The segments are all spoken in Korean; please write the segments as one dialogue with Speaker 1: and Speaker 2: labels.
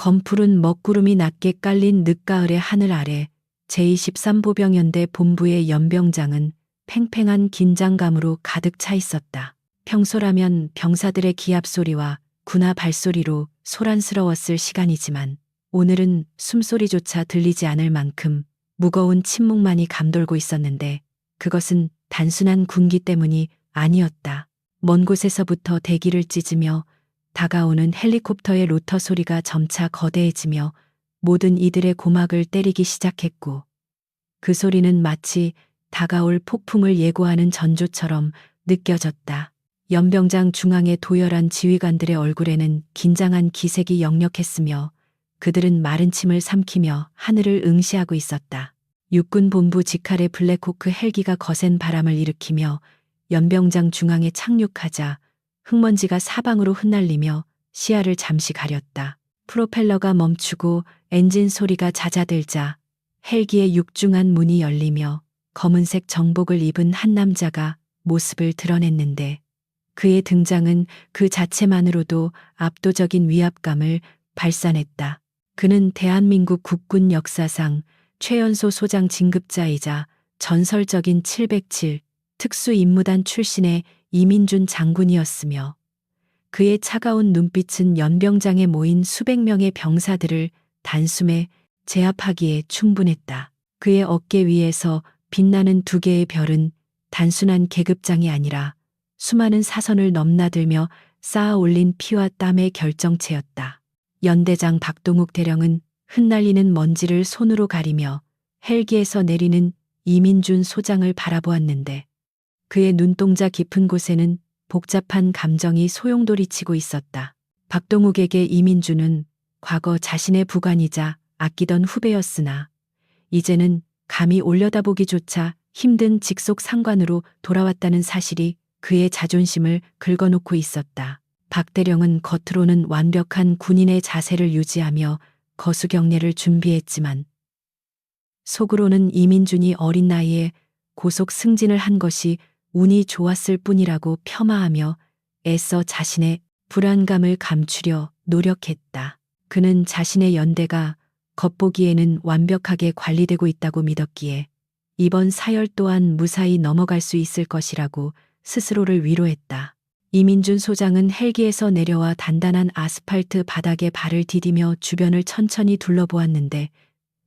Speaker 1: 검푸른 먹구름이 낮게 깔린 늦가을의 하늘 아래 제23보병연대 본부의 연병장은 팽팽한 긴장감으로 가득 차 있었다. 평소라면 병사들의 기합 소리와 군화 발소리로 소란스러웠을 시간이지만 오늘은 숨소리조차 들리지 않을 만큼 무거운 침묵만이 감돌고 있었는데 그것은 단순한 군기 때문이 아니었다. 먼 곳에서부터 대기를 찢으며 다가오는 헬리콥터의 로터 소리가 점차 거대해지며 모든 이들의 고막을 때리기 시작했고 그 소리는 마치 다가올 폭풍을 예고하는 전조처럼 느껴졌다. 연병장 중앙의 도열한 지휘관들의 얼굴에는 긴장한 기색이 역력했으며 그들은 마른 침을 삼키며 하늘을 응시하고 있었다. 육군본부 직할의 블랙호크 헬기가 거센 바람을 일으키며 연병장 중앙에 착륙하자 흙먼지가 사방으로 흩날리며 시야를 잠시 가렸다. 프로펠러가 멈추고 엔진 소리가 잦아들자 헬기의 육중한 문이 열리며 검은색 정복을 입은 한 남자가 모습을 드러냈는데 그의 등장은 그 자체만으로도 압도적인 위압감을 발산했다. 그는 대한민국 국군 역사상 최연소 소장 진급자이자 전설적인 707 특수임무단 출신의 이민준 장군이었으며 그의 차가운 눈빛은 연병장에 모인 수백 명의 병사들을 단숨에 제압하기에 충분했다. 그의 어깨 위에서 빛나는 두 개의 별은 단순한 계급장이 아니라 수많은 사선을 넘나들며 쌓아 올린 피와 땀의 결정체였다. 연대장 박동욱 대령은 흩날리는 먼지를 손으로 가리며 헬기에서 내리는 이민준 소장을 바라보았는데 그의 눈동자 깊은 곳에는 복잡한 감정이 소용돌이치고 있었다. 박동욱에게 이민준은 과거 자신의 부관이자 아끼던 후배였으나 이제는 감히 올려다보기조차 힘든 직속 상관으로 돌아왔다는 사실이 그의 자존심을 긁어놓고 있었다. 박 대령은 겉으로는 완벽한 군인의 자세를 유지하며 거수경례를 준비했지만 속으로는 이민준이 어린 나이에 고속 승진을 한 것이 운이 좋았을 뿐이라고 폄하하며 애써 자신의 불안감을 감추려 노력했다. 그는 자신의 연대가 겉보기에는 완벽하게 관리되고 있다고 믿었기에 이번 사열 또한 무사히 넘어갈 수 있을 것이라고 스스로를 위로했다. 이민준 소장은 헬기에서 내려와 단단한 아스팔트 바닥에 발을 디디며 주변을 천천히 둘러보았는데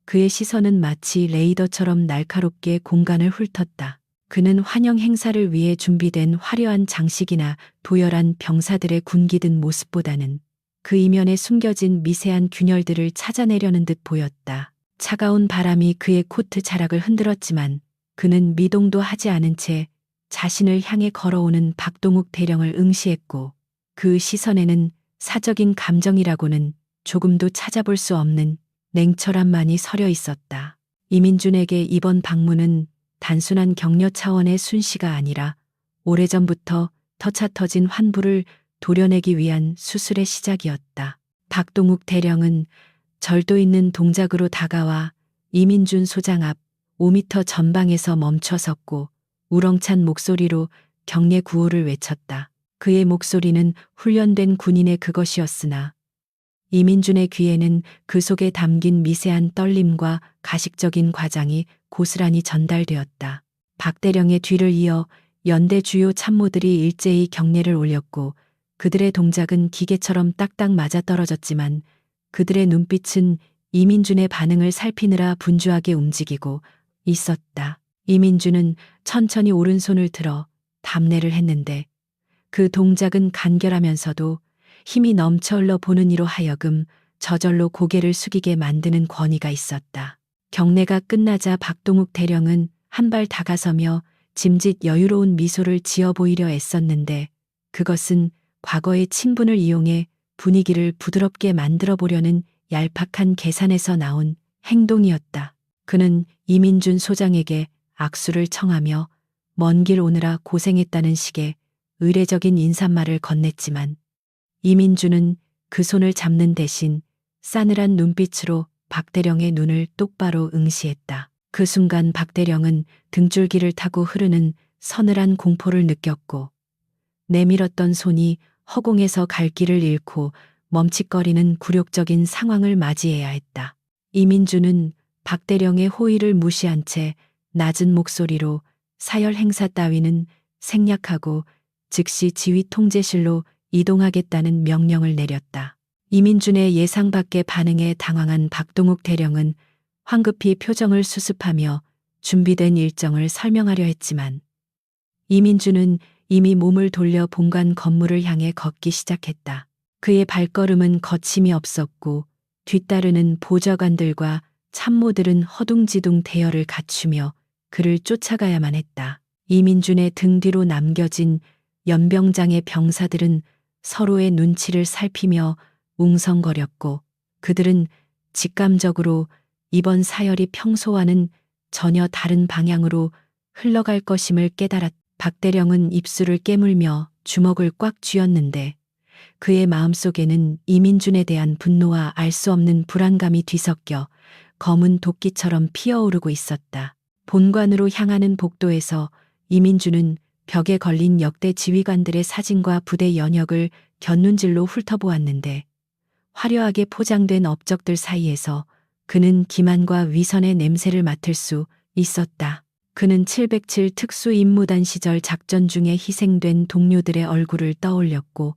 Speaker 1: 그의 시선은 마치 레이더처럼 날카롭게 공간을 훑었다. 그는 환영 행사를 위해 준비된 화려한 장식이나 도열한 병사들의 군기든 모습보다는 그 이면에 숨겨진 미세한 균열들을 찾아내려는 듯 보였다. 차가운 바람이 그의 코트 자락을 흔들었지만 그는 미동도 하지 않은 채 자신을 향해 걸어오는 박동욱 대령을 응시했고 그 시선에는 사적인 감정이라고는 조금도 찾아볼 수 없는 냉철함만이 서려 있었다. 이민준에게 이번 방문은 단순한 격려 차원의 순시가 아니라 오래전부터 터차 터진 환부를 도려내기 위한 수술의 시작이었다. 박동욱 대령은 절도 있는 동작으로 다가와 이민준 소장 앞 5m 전방에서 멈춰 섰고 우렁찬 목소리로 격려 구호를 외쳤다. 그의 목소리는 훈련된 군인의 그것이었으나 이민준의 귀에는 그 속에 담긴 미세한 떨림과 가식적인 과장이 고스란히 전달되었다. 박 대령의 뒤를 이어 연대 주요 참모들이 일제히 경례를 올렸고 그들의 동작은 기계처럼 딱딱 맞아떨어졌지만 그들의 눈빛은 이민준의 반응을 살피느라 분주하게 움직이고 있었다. 이민준은 천천히 오른손을 들어 답례를 했는데 그 동작은 간결하면서도 힘이 넘쳐 흘러 보는 이로 하여금 저절로 고개를 숙이게 만드는 권위가 있었다. 경례가 끝나자 박동욱 대령은 한 발 다가서며 짐짓 여유로운 미소를 지어 보이려 애썼는데 그것은 과거의 친분을 이용해 분위기를 부드럽게 만들어 보려는 얄팍한 계산에서 나온 행동이었다. 그는 이민준 소장에게 악수를 청하며 먼 길 오느라 고생했다는 식의 의례적인 인사말을 건넸지만 이민준은 그 손을 잡는 대신 싸늘한 눈빛으로 박 대령의 눈을 똑바로 응시했다. 그 순간 박 대령은 등줄기를 타고 흐르는 서늘한 공포를 느꼈고 내밀었던 손이 허공에서 갈 길을 잃고 멈칫거리는 굴욕적인 상황을 맞이해야 했다. 이민주는 박대령의 호의를 무시한 채 낮은 목소리로 사열 행사 따위는 생략하고 즉시 지휘 통제실로 이동하겠다는 명령을 내렸다. 이민준의 예상 밖의 반응에 당황한 박동욱 대령은 황급히 표정을 수습하며 준비된 일정을 설명하려 했지만 이민준은 이미 몸을 돌려 본관 건물을 향해 걷기 시작했다. 그의 발걸음은 거침이 없었고 뒤따르는 보좌관들과 참모들은 허둥지둥 대열을 갖추며 그를 쫓아가야만 했다. 이민준의 등 뒤로 남겨진 연병장의 병사들은 서로의 눈치를 살피며 웅성거렸고 그들은 직감적으로 이번 사열이 평소와는 전혀 다른 방향으로 흘러갈 것임을 깨달았다. 박대령은 입술을 깨물며 주먹을 꽉 쥐었는데 그의 마음속에는 이민준에 대한 분노와 알 수 없는 불안감이 뒤섞여 검은 도끼처럼 피어오르고 있었다. 본관으로 향하는 복도에서 이민준은 벽에 걸린 역대 지휘관들의 사진과 부대 연역을 곁눈질로 훑어보았는데 화려하게 포장된 업적들 사이에서 그는 기만과 위선의 냄새를 맡을 수 있었다. 그는 707 특수임무단 시절 작전 중에 희생된 동료들의 얼굴을 떠올렸고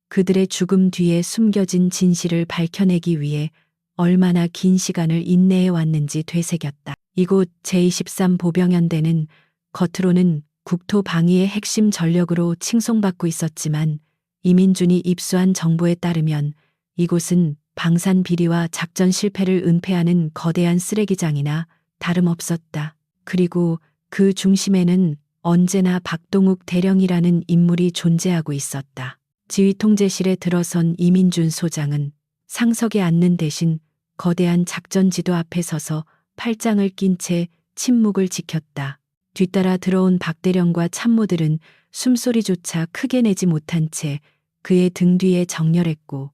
Speaker 1: 그들의 죽음 뒤에 숨겨진 진실을 밝혀내기 위해 얼마나 긴 시간을 인내해 왔는지 되새겼다. 이곳 제23 보병연대는 겉으로는 국토 방위의 핵심 전력으로 칭송받고 있었지만 이민준이 입수한 정보에 따르면 이곳은 방산 비리와 작전 실패를 은폐하는 거대한 쓰레기장이나 다름없었다. 그리고 그 중심에는 언제나 박동욱 대령이라는 인물이 존재하고 있었다. 지휘 통제실에 들어선 이민준 소장은 상석에 앉는 대신 거대한 작전 지도 앞에 서서 팔짱을 낀 채 침묵을 지켰다. 뒤따라 들어온 박대령과 참모들은 숨소리조차 크게 내지 못한 채 그의 등 뒤에 정렬했고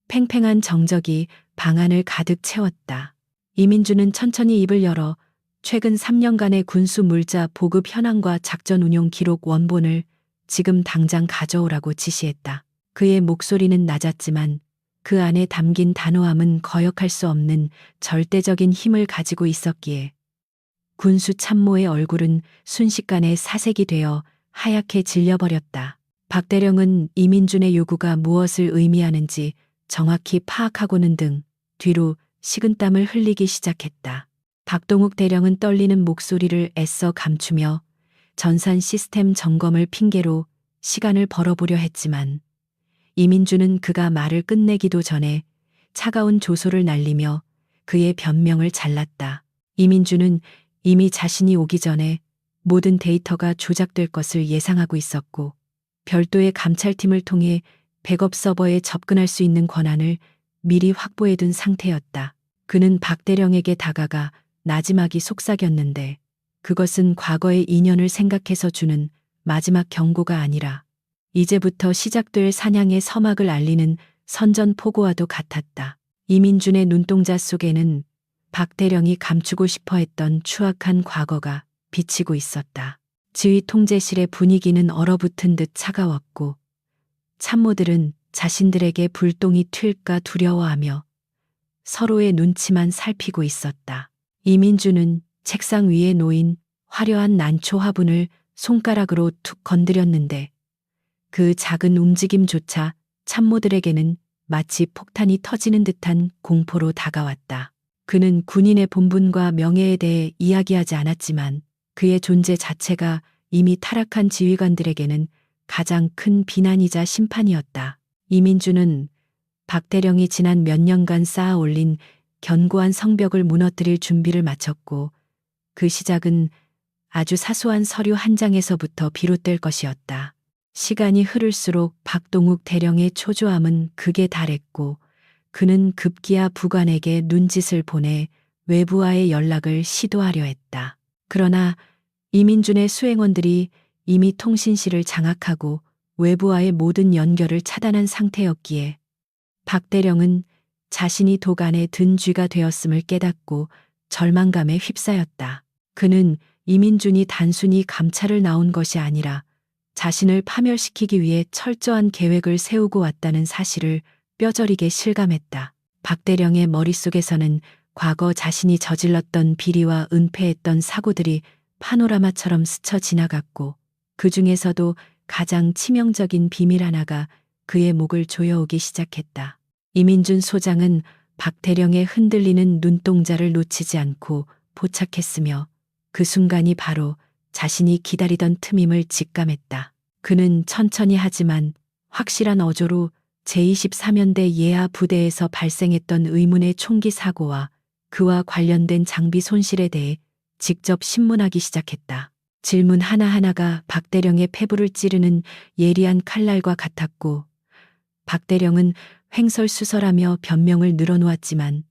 Speaker 1: 팽팽한 정적이 방안을 가득 채웠다. 이민준은 천천히 입을 열어 최근 3년간의 군수 물자 보급 현황과 작전 운용 기록 원본을 지금 당장 가져오라고 지시했다. 그의 목소리는 낮았지만 그 안에 담긴 단호함은 거역할 수 없는 절대적인 힘을 가지고 있었기에 군수 참모의 얼굴은 순식간에 사색이 되어 하얗게 질려버렸다. 박대령은 이민준의 요구가 무엇을 의미하는지 정확히 파악하고는 등 뒤로 식은땀을 흘리기 시작했다. 박동욱 대령은 떨리는 목소리를 애써 감추며 전산 시스템 점검을 핑계로 시간을 벌어보려 했지만 이민준은 그가 말을 끝내기도 전에 차가운 조소를 날리며 그의 변명을 잘랐다. 이민준은 이미 자신이 오기 전에 모든 데이터가 조작될 것을 예상하고 있었고 별도의 감찰팀을 통해 백업 서버에 접근할 수 있는 권한을 미리 확보해둔 상태였다. 그는 박 대령에게 다가가 나지막이 속삭였는데 그것은 과거의 인연을 생각해서 주는 마지막 경고가 아니라 이제부터 시작될 사냥의 서막을 알리는 선전포고와도 같았다. 이민준의 눈동자 속에는 박 대령이 감추고 싶어 했던 추악한 과거가 비치고 있었다. 지휘 통제실의 분위기는 얼어붙은 듯 차가웠고 참모들은 자신들에게 불똥이 튈까 두려워하며 서로의 눈치만 살피고 있었다. 이민준은 책상 위에 놓인 화려한 난초 화분을 손가락으로 툭 건드렸는데 그 작은 움직임조차 참모들에게는 마치 폭탄이 터지는 듯한 공포로 다가왔다. 그는 군인의 본분과 명예에 대해 이야기하지 않았지만 그의 존재 자체가 이미 타락한 지휘관들에게는 가장 큰 비난이자 심판이었다. 이민준은 박 대령이 지난 몇 년간 쌓아 올린 견고한 성벽을 무너뜨릴 준비를 마쳤고 그 시작은 아주 사소한 서류 한 장에서부터 비롯될 것이었다. 시간이 흐를수록 박동욱 대령의 초조함은 극에 달했고 그는 급기야 부관에게 눈짓을 보내 외부와의 연락을 시도하려 했다. 그러나 이민준의 수행원들이 이미 통신실을 장악하고 외부와의 모든 연결을 차단한 상태였기에 박 대령은 자신이 도간에 든 쥐가 되었음을 깨닫고 절망감에 휩싸였다. 그는 이민준이 단순히 감찰을 나온 것이 아니라 자신을 파멸시키기 위해 철저한 계획을 세우고 왔다는 사실을 뼈저리게 실감했다. 박대령의 머릿속에서는 과거 자신이 저질렀던 비리와 은폐했던 사고들이 파노라마처럼 스쳐 지나갔고, 그 중에서도 가장 치명적인 비밀 하나가 그의 목을 조여오기 시작했다. 이민준 소장은 박대령의 흔들리는 눈동자를 놓치지 않고 포착했으며, 그 순간이 바로 자신이 기다리던 틈임을 직감했다. 그는 천천히 하지만 확실한 어조로 제23연대 예하 부대에서 발생했던 의문의 총기 사고와 그와 관련된 장비 손실에 대해 직접 신문하기 시작했다. 질문 하나하나가 박대령의 폐부를 찌르는 예리한 칼날과 같았고, 박대령은 횡설수설하며 변명을 늘어놓았지만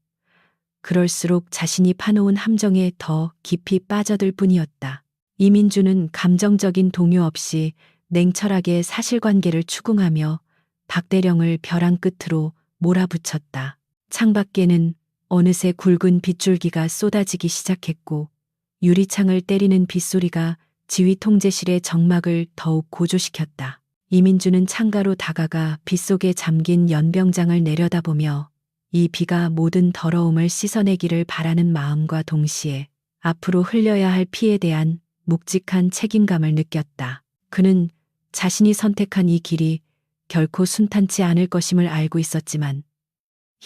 Speaker 1: 그럴수록 자신이 파놓은 함정에 더 깊이 빠져들 뿐이었다. 이민주는 감정적인 동요 없이 냉철하게 사실관계를 추궁하며 박대령을 벼랑 끝으로 몰아붙였다. 창밖에는 어느새 굵은 빗줄기가 쏟아지기 시작했고, 유리창을 때리는 빗소리가 지휘 통제실의 정막을 더욱 고조시켰다. 이민주는 창가로 다가가 빗속에 잠긴 연병장을 내려다보며 이 비가 모든 더러움을 씻어내기를 바라는 마음과 동시에 앞으로 흘려야 할 피에 대한 묵직한 책임감을 느꼈다. 그는 자신이 선택한 이 길이 결코 순탄치 않을 것임을 알고 있었지만,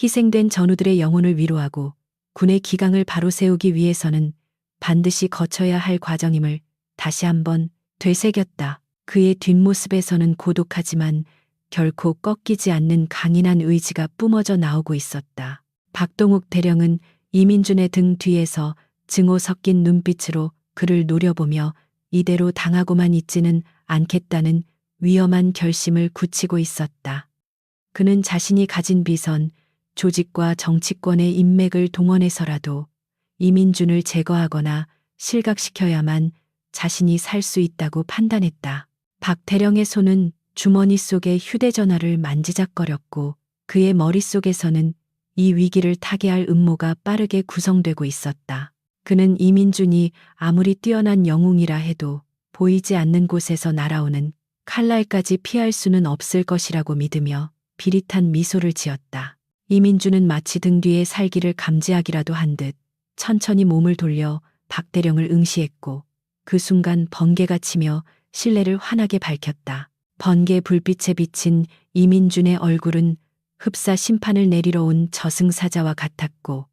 Speaker 1: 희생된 전우들의 영혼을 위로하고 군의 기강을 바로 세우기 위해서는 반드시 거쳐야 할 과정임을 다시 한번 되새겼다. 그의 뒷모습에서는 고독하지만 결코 꺾이지 않는 강인한 의지가 뿜어져 나오고 있었다. 박동욱 대령은 이민준의 등 뒤에서 증오 섞인 눈빛으로 그를 노려보며 이대로 당하고만 있지는 않겠다는 위험한 결심을 굳히고 있었다. 그는 자신이 가진 비선, 조직과 정치권의 인맥을 동원해서라도 이민준을 제거하거나 실각시켜야만 자신이 살 수 있다고 판단했다. 박 대령의 손은 주머니 속의 휴대전화를 만지작거렸고, 그의 머릿속에서는 이 위기를 타개할 음모가 빠르게 구성되고 있었다. 그는 이민준이 아무리 뛰어난 영웅이라 해도 보이지 않는 곳에서 날아오는 칼날까지 피할 수는 없을 것이라고 믿으며 비릿한 미소를 지었다. 이민준은 마치 등 뒤의 살기를 감지하기라도 한 듯 천천히 몸을 돌려 박대령을 응시했고, 그 순간 번개가 치며 실내를 환하게 밝혔다. 번개 불빛에 비친 이민준의 얼굴은 흡사 심판을 내리러 온 저승사자와 같았고,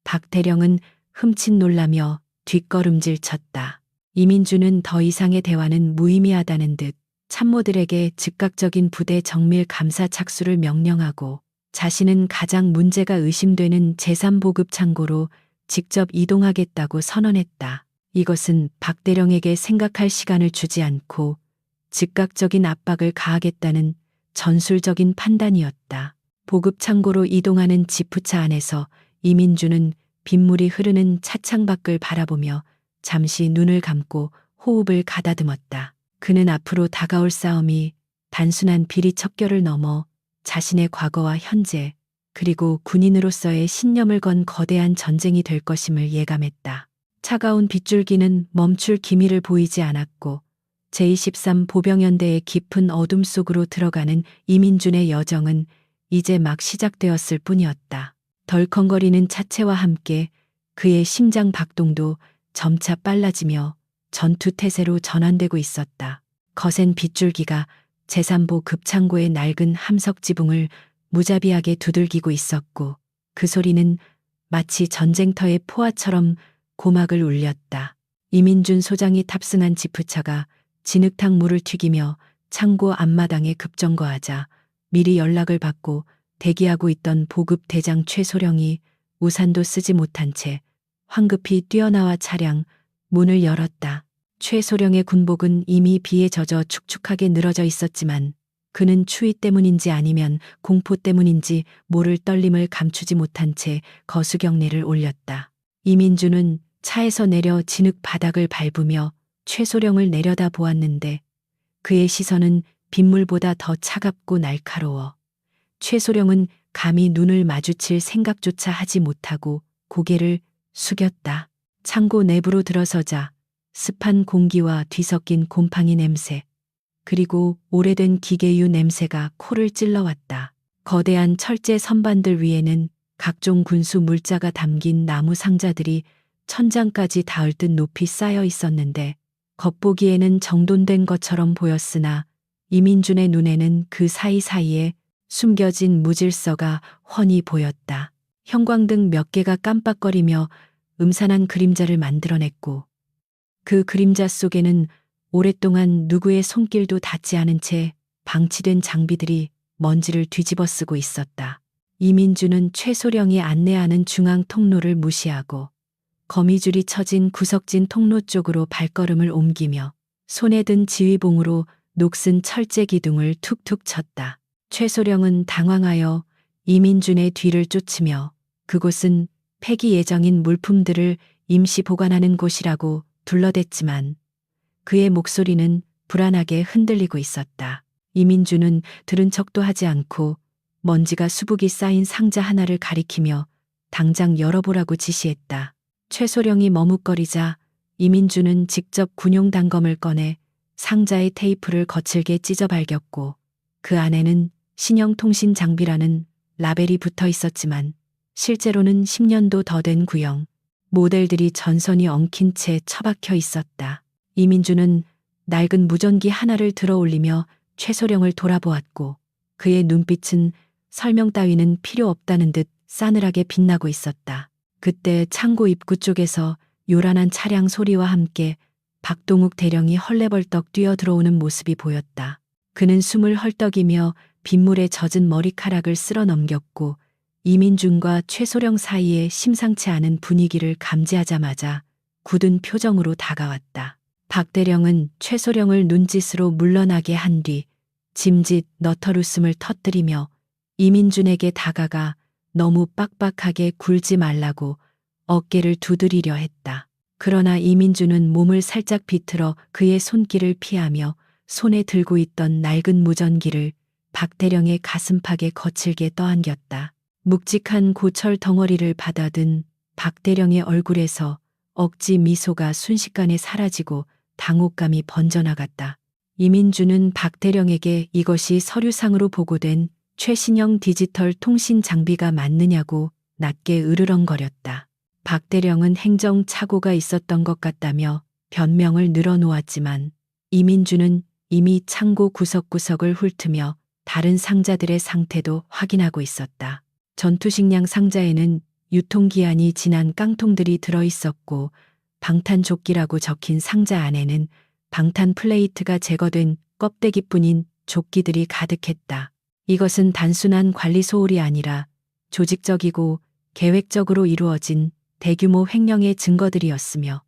Speaker 1: 박대령은 흠칫 놀라며 뒷걸음질 쳤다. 이민준은 더 이상의 대화는 무의미하다는 듯 참모들에게 즉각적인 부대 정밀 감사 착수를 명령하고, 자신은 가장 문제가 의심되는 제3보급 창고로 직접 이동하겠다고 선언했다. 이것은 박대령에게 생각할 시간을 주지 않고 즉각적인 압박을 가하겠다는 전술적인 판단이었다. 보급 창고로 이동하는 지프차 안에서 이민주는 빗물이 흐르는 차창 밖을 바라보며 잠시 눈을 감고 호흡을 가다듬었다. 그는 앞으로 다가올 싸움이 단순한 비리 척결을 넘어 자신의 과거와 현재, 그리고 군인으로서의 신념을 건 거대한 전쟁이 될 것임을 예감했다. 차가운 빗줄기는 멈출 기미를 보이지 않았고, 제23 보병연대의 깊은 어둠 속으로 들어가는 이민준의 여정은 이제 막 시작되었을 뿐이었다. 덜컹거리는 차체와 함께 그의 심장 박동도 점차 빨라지며 전투 태세로 전환되고 있었다. 거센 빗줄기가 제3보 급창고의 낡은 함석 지붕을 무자비하게 두들기고 있었고, 그 소리는 마치 전쟁터의 포화처럼 고막을 울렸다. 이민준 소장이 탑승한 지프차가 진흙탕 물을 튀기며 창고 앞마당에 급정거하자 미리 연락을 받고 대기하고 있던 보급 대장 최소령이 우산도 쓰지 못한 채 황급히 뛰어나와 차량 문을 열었다. 최소령의 군복은 이미 비에 젖어 축축하게 늘어져 있었지만, 그는 추위 때문인지 아니면 공포 때문인지 모를 떨림을 감추지 못한 채 거수경례를 올렸다. 이민주는 차에서 내려 진흙 바닥을 밟으며 최소령을 내려다 보았는데, 그의 시선은 빗물보다 더 차갑고 날카로워 최소령은 감히 눈을 마주칠 생각조차 하지 못하고 고개를 숙였다. 창고 내부로 들어서자 습한 공기와 뒤섞인 곰팡이 냄새, 그리고 오래된 기계유 냄새가 코를 찔러왔다. 거대한 철제 선반들 위에는 각종 군수 물자가 담긴 나무 상자들이 천장까지 닿을 듯 높이 쌓여 있었는데 겉보기에는 정돈된 것처럼 보였으나 이민준의 눈에는 그 사이사이에 숨겨진 무질서가 훤히 보였다. 형광등 몇 개가 깜빡거리며 음산한 그림자를 만들어냈고 그 그림자 속에는 오랫동안 누구의 손길도 닿지 않은 채 방치된 장비들이 먼지를 뒤집어 쓰고 있었다. 이민주는 최소령이 안내하는 중앙 통로를 무시하고 거미줄이 쳐진 구석진 통로 쪽으로 발걸음을 옮기며 손에 든 지휘봉으로 녹슨 철제 기둥을 툭툭 쳤다. 최소령은 당황하여 이민준의 뒤를 쫓으며 그곳은 폐기 예정인 물품들을 임시 보관하는 곳이라고 둘러댔지만 그의 목소리는 불안하게 흔들리고 있었다. 이민주는 들은 척도 하지 않고 먼지가 수북이 쌓인 상자 하나를 가리키며 당장 열어보라고 지시했다. 최소령이 머뭇거리자 이민주는 직접 군용 단검을 꺼내 상자의 테이프를 거칠게 찢어 발겼고 그 안에는 신형 통신 장비라는 라벨이 붙어 있었지만 실제로는 10년도 더 된 구형 모델들이 전선이 엉킨 채 처박혀 있었다. 이민주는 낡은 무전기 하나를 들어 올리며 최소령을 돌아보았고 그의 눈빛은 설명 따위는 필요 없다는 듯 싸늘하게 빛나고 있었다. 그때 창고 입구 쪽에서 요란한 차량 소리와 함께 박동욱 대령이 헐레벌떡 뛰어 들어오는 모습이 보였다. 그는 숨을 헐떡이며 빗물에 젖은 머리카락을 쓸어 넘겼고 이민준과 최소령 사이에 심상치 않은 분위기를 감지하자마자 굳은 표정으로 다가왔다. 박 대령은 최소령을 눈짓으로 물러나게 한 뒤 짐짓 너털웃음을 터뜨리며 이민준에게 다가가 너무 빡빡하게 굴지 말라고 어깨를 두드리려 했다. 그러나 이민준은 몸을 살짝 비틀어 그의 손길을 피하며 손에 들고 있던 낡은 무전기를 박 대령의 가슴팍에 거칠게 떠안겼다. 묵직한 고철 덩어리를 받아든 박 대령의 얼굴에서 억지 미소가 순식간에 사라지고 당혹감이 번져나갔다. 이민주는 박 대령에게 이것이 서류상으로 보고된 최신형 디지털 통신 장비가 맞느냐고 낮게 으르렁거렸다. 박 대령은 행정착오가 있었던 것 같다며 변명을 늘어놓았지만 이민주는 이미 창고 구석구석을 훑으며 다른 상자들의 상태도 확인하고 있었다. 전투식량 상자에는 유통기한이 지난 깡통들이 들어있었고 방탄조끼라고 적힌 상자 안에는 방탄 플레이트가 제거된 껍데기뿐인 조끼들이 가득했다. 이것은 단순한 관리 소홀이 아니라 조직적이고 계획적으로 이루어진 대규모 횡령의 증거들이었으며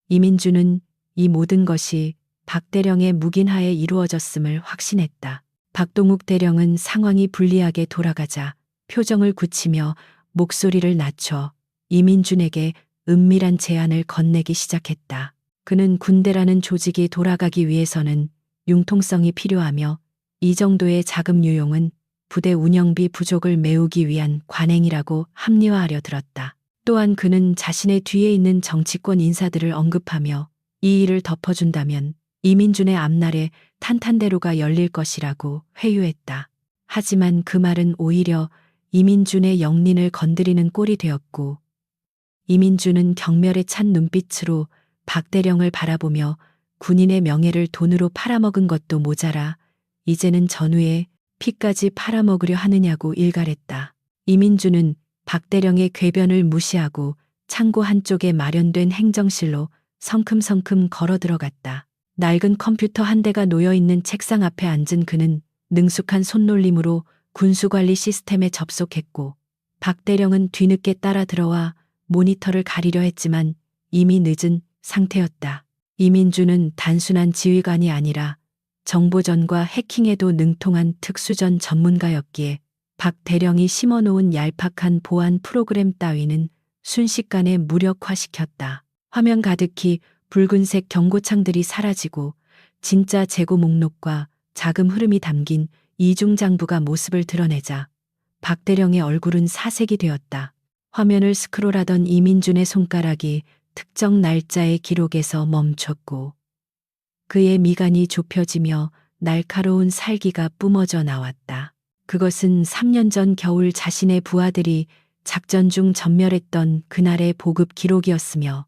Speaker 1: 이민주는 이 모든 것이 박 대령의 묵인하에 이루어졌음을 확신했다. 박동욱 대령은 상황이 불리하게 돌아가자 표정을 굳히며 목소리를 낮춰 이민준에게 은밀한 제안을 건네기 시작했다. 그는 군대라는 조직이 돌아가기 위해서는 융통성이 필요하며 이 정도의 자금 유용은 부대 운영비 부족을 메우기 위한 관행이라고 합리화하려 들었다. 또한 그는 자신의 뒤에 있는 정치권 인사들을 언급하며 이 일을 덮어준다면 이민준의 앞날에 탄탄대로가 열릴 것이라고 회유했다. 하지만 그 말은 오히려 이민준의 영린을 건드리는 꼴이 되었고 이민준은 경멸에 찬 눈빛으로 박 대령을 바라보며 군인의 명예를 돈으로 팔아먹은 것도 모자라 이제는 전우의 피까지 팔아먹으려 하느냐고 일갈했다. 이민준은 박 대령의 궤변을 무시하고 창고 한쪽에 마련된 행정실로 성큼성큼 걸어 들어갔다. 낡은 컴퓨터 한 대가 놓여있는 책상 앞에 앉은 그는 능숙한 손놀림으로 군수관리 시스템에 접속했고 박 대령은 뒤늦게 따라 들어와 모니터를 가리려 했지만 이미 늦은 상태였다. 이민주는 단순한 지휘관이 아니라 정보전과 해킹에도 능통한 특수전 전문가였기에 박 대령이 심어놓은 얄팍한 보안 프로그램 따위는 순식간에 무력화시켰다. 화면 가득히 붉은색 경고창들이 사라지고 진짜 재고 목록과 자금 흐름이 담긴 이중장부가 모습을 드러내자 박 대령의 얼굴은 사색이 되었다. 화면을 스크롤하던 이민준의 손가락이 특정 날짜의 기록에서 멈췄고 그의 미간이 좁혀지며 날카로운 살기가 뿜어져 나왔다. 그것은 3년 전 겨울 자신의 부하들이 작전 중 전멸했던 그날의 보급 기록이었으며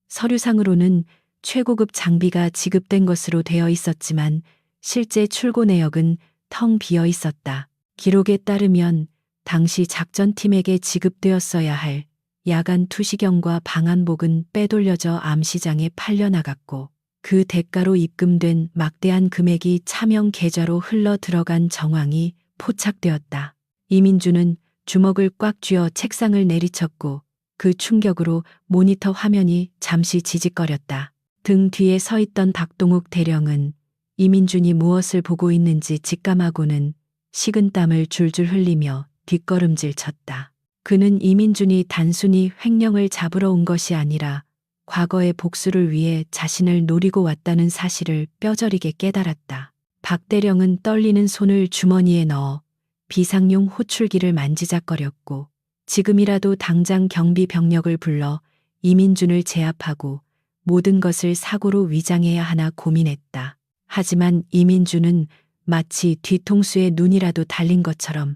Speaker 1: 서류상으로는 최고급 장비가 지급된 것으로 되어 있었지만 실제 출고 내역은 텅 비어 있었다. 기록에 따르면 당시 작전팀에게 지급되었어야 할 야간 투시경과 방한복은 빼돌려져 암시장에 팔려나갔고 그 대가로 입금된 막대한 금액이 차명 계좌로 흘러 들어간 정황이 포착되었다. 이민주는 주먹을 꽉 쥐어 책상을 내리쳤고 그 충격으로 모니터 화면이 잠시 지직거렸다. 등 뒤에 서 있던 박동욱 대령은 이민준이 무엇을 보고 있는지 직감하고는 식은땀을 줄줄 흘리며 뒷걸음질 쳤다. 그는 이민준이 단순히 횡령을 잡으러 온 것이 아니라 과거의 복수를 위해 자신을 노리고 왔다는 사실을 뼈저리게 깨달았다. 박 대령은 떨리는 손을 주머니에 넣어 비상용 호출기를 만지작거렸고 지금이라도 당장 경비 병력을 불러 이민준을 제압하고 모든 것을 사고로 위장해야 하나 고민했다. 하지만 이민준은 마치 뒤통수에 눈이라도 달린 것처럼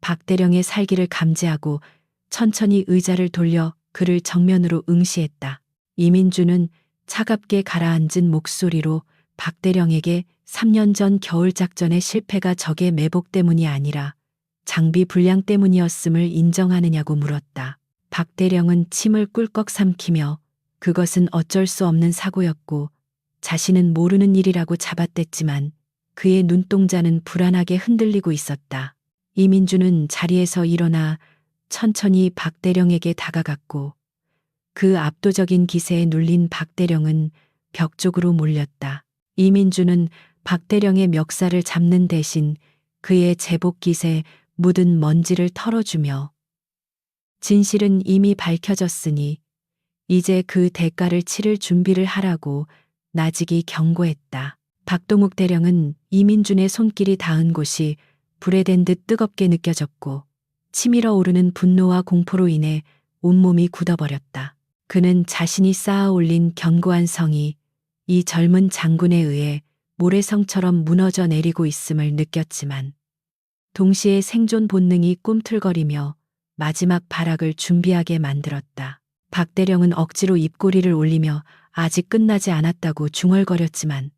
Speaker 1: 박 대령의 살기를 감지하고 천천히 의자를 돌려 그를 정면으로 응시했다. 이민준은 차갑게 가라앉은 목소리로 박 대령에게 3년 전 겨울작전의 실패가 적의 매복 때문이 아니라 장비 불량 때문이었음을 인정하느냐고 물었다. 박 대령은 침을 꿀꺽 삼키며 그것은 어쩔 수 없는 사고였고 자신은 모르는 일이라고 잡아댔지만 그의 눈동자는 불안하게 흔들리고 있었다. 이민주는 자리에서 일어나 천천히 박 대령에게 다가갔고 그 압도적인 기세에 눌린 박 대령은 벽 쪽으로 몰렸다. 이민주는 박 대령의 멱살을 잡는 대신 그의 제복 깃에 묻은 먼지를 털어주며 진실은 이미 밝혀졌으니 이제 그 대가를 치를 준비를 하라고 나직이 경고했다. 박동욱 대령은 이민준의 손길이 닿은 곳이 불에 댄 듯 뜨겁게 느껴졌고 치밀어 오르는 분노와 공포로 인해 온몸이 굳어버렸다. 그는 자신이 쌓아 올린 견고한 성이 이 젊은 장군에 의해 모래성처럼 무너져 내리고 있음을 느꼈지만 동시에 생존 본능이 꿈틀거리며 마지막 발악을 준비하게 만들었다. 박 대령은 억지로 입꼬리를 올리며 아직 끝나지 않았다고 중얼거렸지만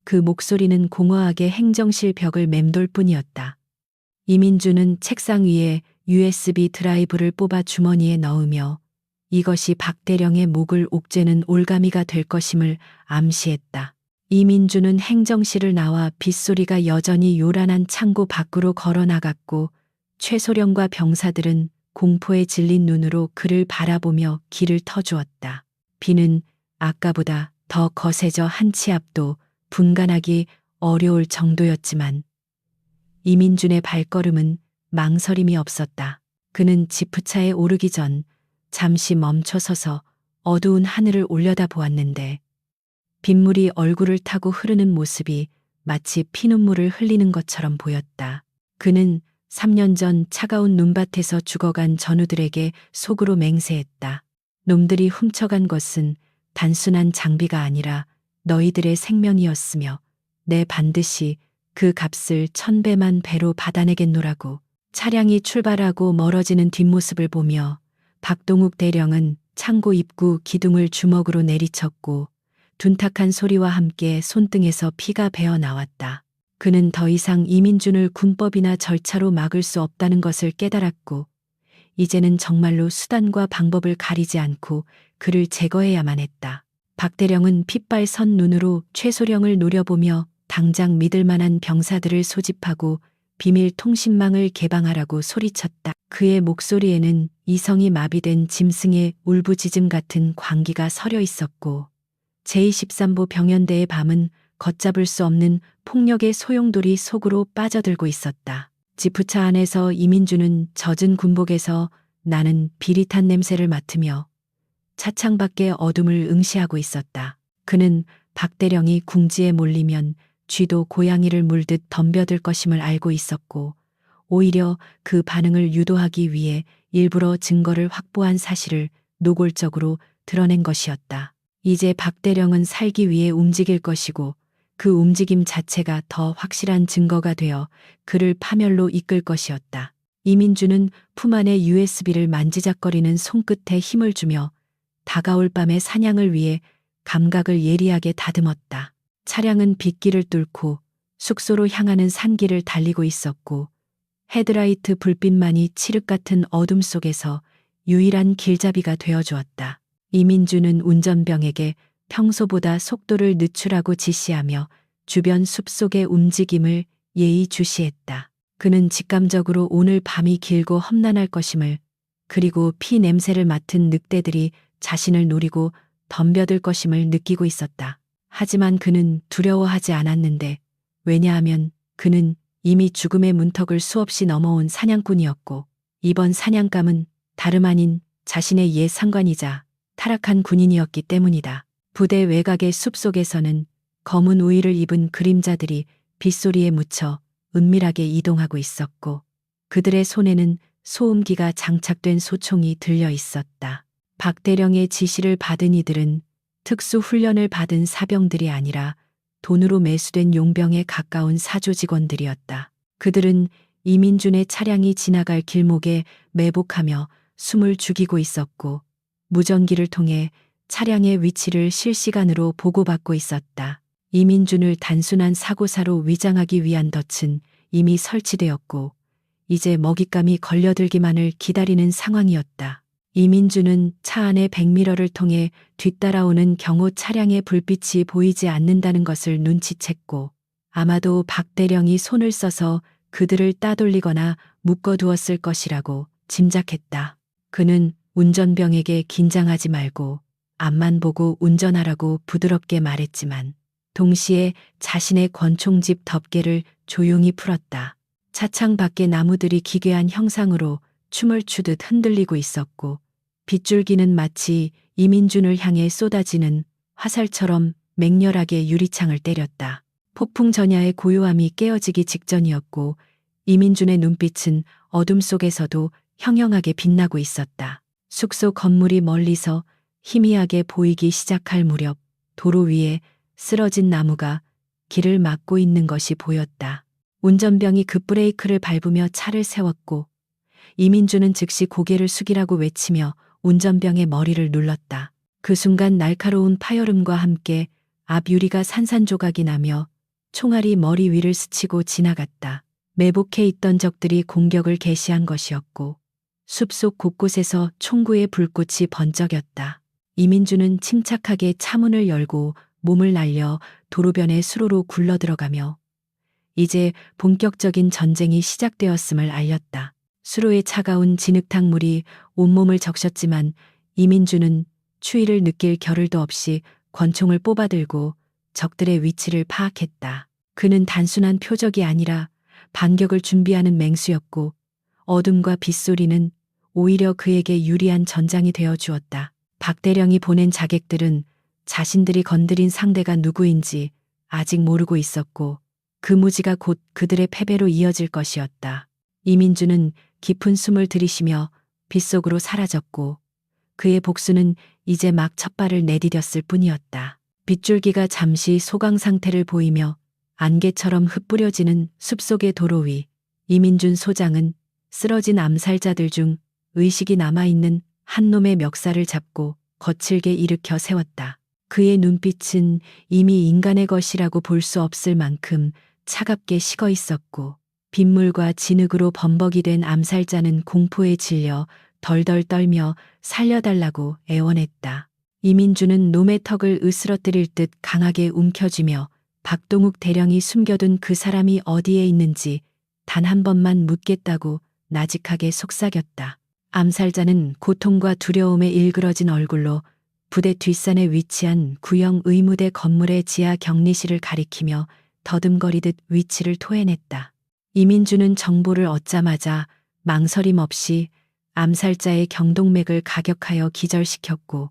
Speaker 1: 그 목소리는 공허하게 행정실 벽을 맴돌 뿐이었다. 이민주는 책상 위에 USB 드라이브를 뽑아 주머니에 넣으며 이것이 박 대령의 목을 옥죄는 올가미가 될 것임을 암시했다. 이민주는 행정실을 나와 빗소리가 여전히 요란한 창고 밖으로 걸어나갔고 최소령과 병사들은 공포에 질린 눈으로 그를 바라보며 길을 터주었다. 비는 아까보다 더 거세져 한 치 앞도 분간하기 어려울 정도였지만 이민준의 발걸음은 망설임이 없었다. 그는 지프차에 오르기 전 잠시 멈춰서서 어두운 하늘을 올려다보았는데 빗물이 얼굴을 타고 흐르는 모습이 마치 피눈물을 흘리는 것처럼 보였다. 그는 3년 전 차가운 눈밭에서 죽어간 전우들에게 속으로 맹세했다. 놈들이 훔쳐간 것은 단순한 장비가 아니라 너희들의 생명이었으며 내 반드시 그 값을 1000배만 배로 받아내겠노라고. 차량이 출발하고 멀어지는 뒷모습을 보며 박동욱 대령은 창고 입구 기둥을 주먹으로 내리쳤고 둔탁한 소리와 함께 손등에서 피가 배어 나왔다. 그는 더 이상 이민준을 군법이나 절차로 막을 수 없다는 것을 깨달았고 이제는 정말로 수단과 방법을 가리지 않고 그를 제거해야만 했다. 박 대령은 핏발 선 눈으로 최소령을 노려보며 당장 믿을 만한 병사들을 소집하고 비밀 통신망을 개방하라고 소리쳤다. 그의 목소리에는 이성이 마비된 짐승의 울부짖음 같은 광기가 서려 있었고 제23보 병연대의 밤은 걷잡을 수 없는 폭력의 소용돌이 속으로 빠져들고 있었다. 지프차 안에서 이민주는 젖은 군복에서 나는 비릿한 냄새를 맡으며 차창 밖의 어둠을 응시하고 있었다. 그는 박 대령이 궁지에 몰리면 쥐도 고양이를 물듯 덤벼들 것임을 알고 있었고 오히려 그 반응을 유도하기 위해 일부러 증거를 확보한 사실을 노골적으로 드러낸 것이었다. 이제 박 대령은 살기 위해 움직일 것이고 그 움직임 자체가 더 확실한 증거가 되어 그를 파멸로 이끌 것이었다. 이민주는 품 안에 USB를 만지작거리는 손끝에 힘을 주며 다가올 밤의 사냥을 위해 감각을 예리하게 다듬었다. 차량은 빗길을 뚫고 숙소로 향하는 산길을 달리고 있었고 헤드라이트 불빛만이 칠흑 같은 어둠 속에서 유일한 길잡이가 되어주었다. 이민주는 운전병에게 평소보다 속도를 늦추라고 지시하며 주변 숲속의 움직임을 예의주시했다. 그는 직감적으로 오늘 밤이 길고 험난할 것임을, 그리고 피 냄새를 맡은 늑대들이 자신을 노리고 덤벼들 것임을 느끼고 있었다. 하지만 그는 두려워하지 않았는데, 왜냐하면 그는 이미 죽음의 문턱을 수없이 넘어온 사냥꾼이었고, 이번 사냥감은 다름 아닌 자신의 옛 상관이자 타락한 군인이었기 때문이다. 부대 외곽의 숲속에서는 검은 우의를 입은 그림자들이 빗소리에 묻혀 은밀하게 이동하고 있었고, 그들의 손에는 소음기가 장착된 소총이 들려 있었다. 박대령의 지시를 받은 이들은 특수 훈련을 받은 사병들이 아니라 돈으로 매수된 용병에 가까운 사조 직원들이었다. 그들은 이민준의 차량이 지나갈 길목에 매복하며 숨을 죽이고 있었고, 무전기를 통해 차량의 위치를 실시간으로 보고받고 있었다. 이민준을 단순한 사고사로 위장하기 위한 덫은 이미 설치되었고, 이제 먹잇감이 걸려들기만을 기다리는 상황이었다. 이민준은 차 안의 백미러를 통해 뒤따라오는 경호 차량의 불빛이 보이지 않는다는 것을 눈치챘고, 아마도 박대령이 손을 써서 그들을 따돌리거나 묶어두었을 것이라고 짐작했다. 그는 운전병에게 긴장하지 말고 앞만 보고 운전하라고 부드럽게 말했지만, 동시에 자신의 권총집 덮개를 조용히 풀었다. 차창 밖의 나무들이 기괴한 형상으로 춤을 추듯 흔들리고 있었고, 빗줄기는 마치 이민준을 향해 쏟아지는 화살처럼 맹렬하게 유리창을 때렸다. 폭풍 전야의 고요함이 깨어지기 직전이었고, 이민준의 눈빛은 어둠 속에서도 형형하게 빛나고 있었다. 숙소 건물이 멀리서 희미하게 보이기 시작할 무렵 도로 위에 쓰러진 나무가 길을 막고 있는 것이 보였다. 운전병이 급브레이크를 밟으며 차를 세웠고, 이민주는 즉시 고개를 숙이라고 외치며 운전병의 머리를 눌렀다. 그 순간 날카로운 파열음과 함께 앞 유리가 산산조각이 나며 총알이 머리 위를 스치고 지나갔다. 매복해 있던 적들이 공격을 개시한 것이었고, 숲속 곳곳에서 총구의 불꽃이 번쩍였다. 이민주는 침착하게 차문을 열고 몸을 날려 도로변에 수로로 굴러들어가며 이제 본격적인 전쟁이 시작되었음을 알렸다. 수로의 차가운 진흙탕물이 온몸을 적셨지만 이민주는 추위를 느낄 겨를도 없이 권총을 뽑아들고 적들의 위치를 파악했다. 그는 단순한 표적이 아니라 반격을 준비하는 맹수였고, 어둠과 빗소리는 오히려 그에게 유리한 전장이 되어 주었다. 박대령이 보낸 자객들은 자신들이 건드린 상대가 누구인지 아직 모르고 있었고, 그 무지가 곧 그들의 패배로 이어질 것이었다. 이민주는 깊은 숨을 들이쉬며 빗속으로 사라졌고, 그의 복수는 이제 막 첫 발을 내디뎠을 뿐이었다. 빗줄기가 잠시 소강 상태를 보이며 안개처럼 흩뿌려지는 숲속의 도로 위, 이민준 소장은 쓰러진 암살자들 중 의식이 남아있는 한 놈의 멱살을 잡고 거칠게 일으켜 세웠다. 그의 눈빛은 이미 인간의 것이라고 볼 수 없을 만큼 차갑게 식어 있었고, 빗물과 진흙으로 범벅이 된 암살자는 공포에 질려 덜덜 떨며 살려달라고 애원했다. 이민주는 놈의 턱을 으스러뜨릴 듯 강하게 움켜쥐며 박동욱 대령이 숨겨둔 그 사람이 어디에 있는지 단 한 번만 묻겠다고 나직하게 속삭였다. 암살자는 고통과 두려움에 일그러진 얼굴로 부대 뒷산에 위치한 구형 의무대 건물의 지하 격리실을 가리키며 더듬거리듯 위치를 토해냈다. 이민주는 정보를 얻자마자 망설임 없이 암살자의 경동맥을 가격하여 기절시켰고,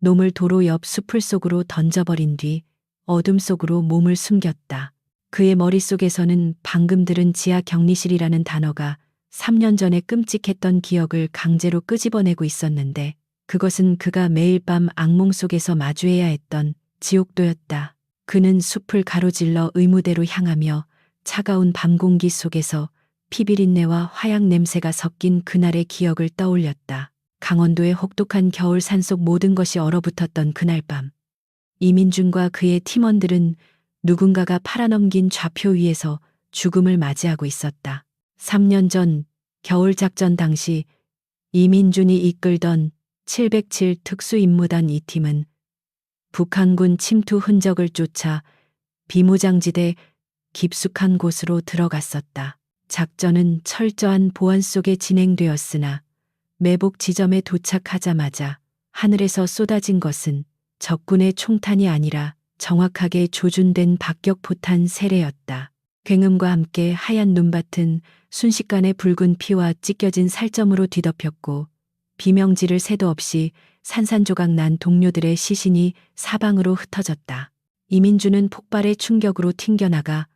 Speaker 1: 놈을 도로 옆 수풀 속으로 던져버린 뒤 어둠 속으로 몸을 숨겼다. 그의 머릿속에서는 방금 들은 지하 격리실이라는 단어가 3년 전에 끔찍했던 기억을 강제로 끄집어내고 있었는데, 그것은 그가 매일 밤 악몽 속에서 마주해야 했던 지옥도였다. 그는 숲을 가로질러 의무대로 향하며 차가운 밤 공기 속에서 피비린내와 화약 냄새가 섞인 그날의 기억을 떠올렸다. 강원도의 혹독한 겨울 산속 모든 것이 얼어붙었던 그날 밤. 이민준과 그의 팀원들은 누군가가 팔아넘긴 좌표 위에서 죽음을 맞이하고 있었다. 3년 전 겨울 작전 당시 이민준이 이끌던 707 특수임무단 이 팀은 북한군 침투 흔적을 쫓아 비무장지대 깊숙한 곳으로 들어갔었다. 작전은 철저한 보안 속에 진행되었으나 매복 지점에 도착하자마자 하늘에서 쏟아진 것은 적군의 총탄이 아니라 정확하게 조준된 박격포탄 세례였다. 굉음과 함께 하얀 눈밭은 순식간에 붉은 피와 찢겨진 살점으로 뒤덮였고 비명지를 새도 없이 산산조각 난 동료들의 시신이 사방으로 흩어졌다. 이민주는 폭발의 충격으로 튕겨나가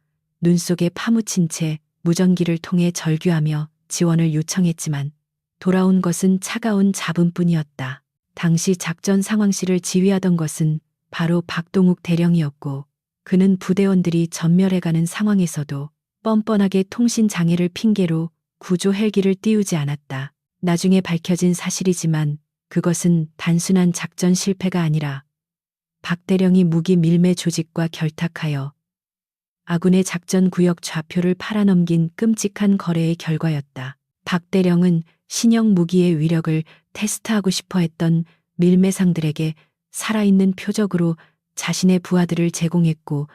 Speaker 1: 눈 속에 파묻힌 채 무전기를 통해 절규하며 지원을 요청했지만 돌아온 것은 차가운 잡음뿐이었다. 당시 작전 상황실을 지휘하던 것은 바로 박동욱 대령이었고 그는 부대원들이 전멸해가는 상황에서도 뻔뻔하게 통신 장애를 핑계로 구조 헬기를 띄우지 않았다. 나중에 밝혀진 사실이지만 그것은 단순한 작전 실패가 아니라 박 대령이 무기 밀매 조직과 결탁하여 아군의 작전 구역 좌표를 팔아넘긴 끔찍한 거래의 결과였다. 박 대령은 신형 무기의 위력을 테스트하고 싶어 했던 밀매상들에게 살아있는 표적으로 자신의 부하들을 제공했고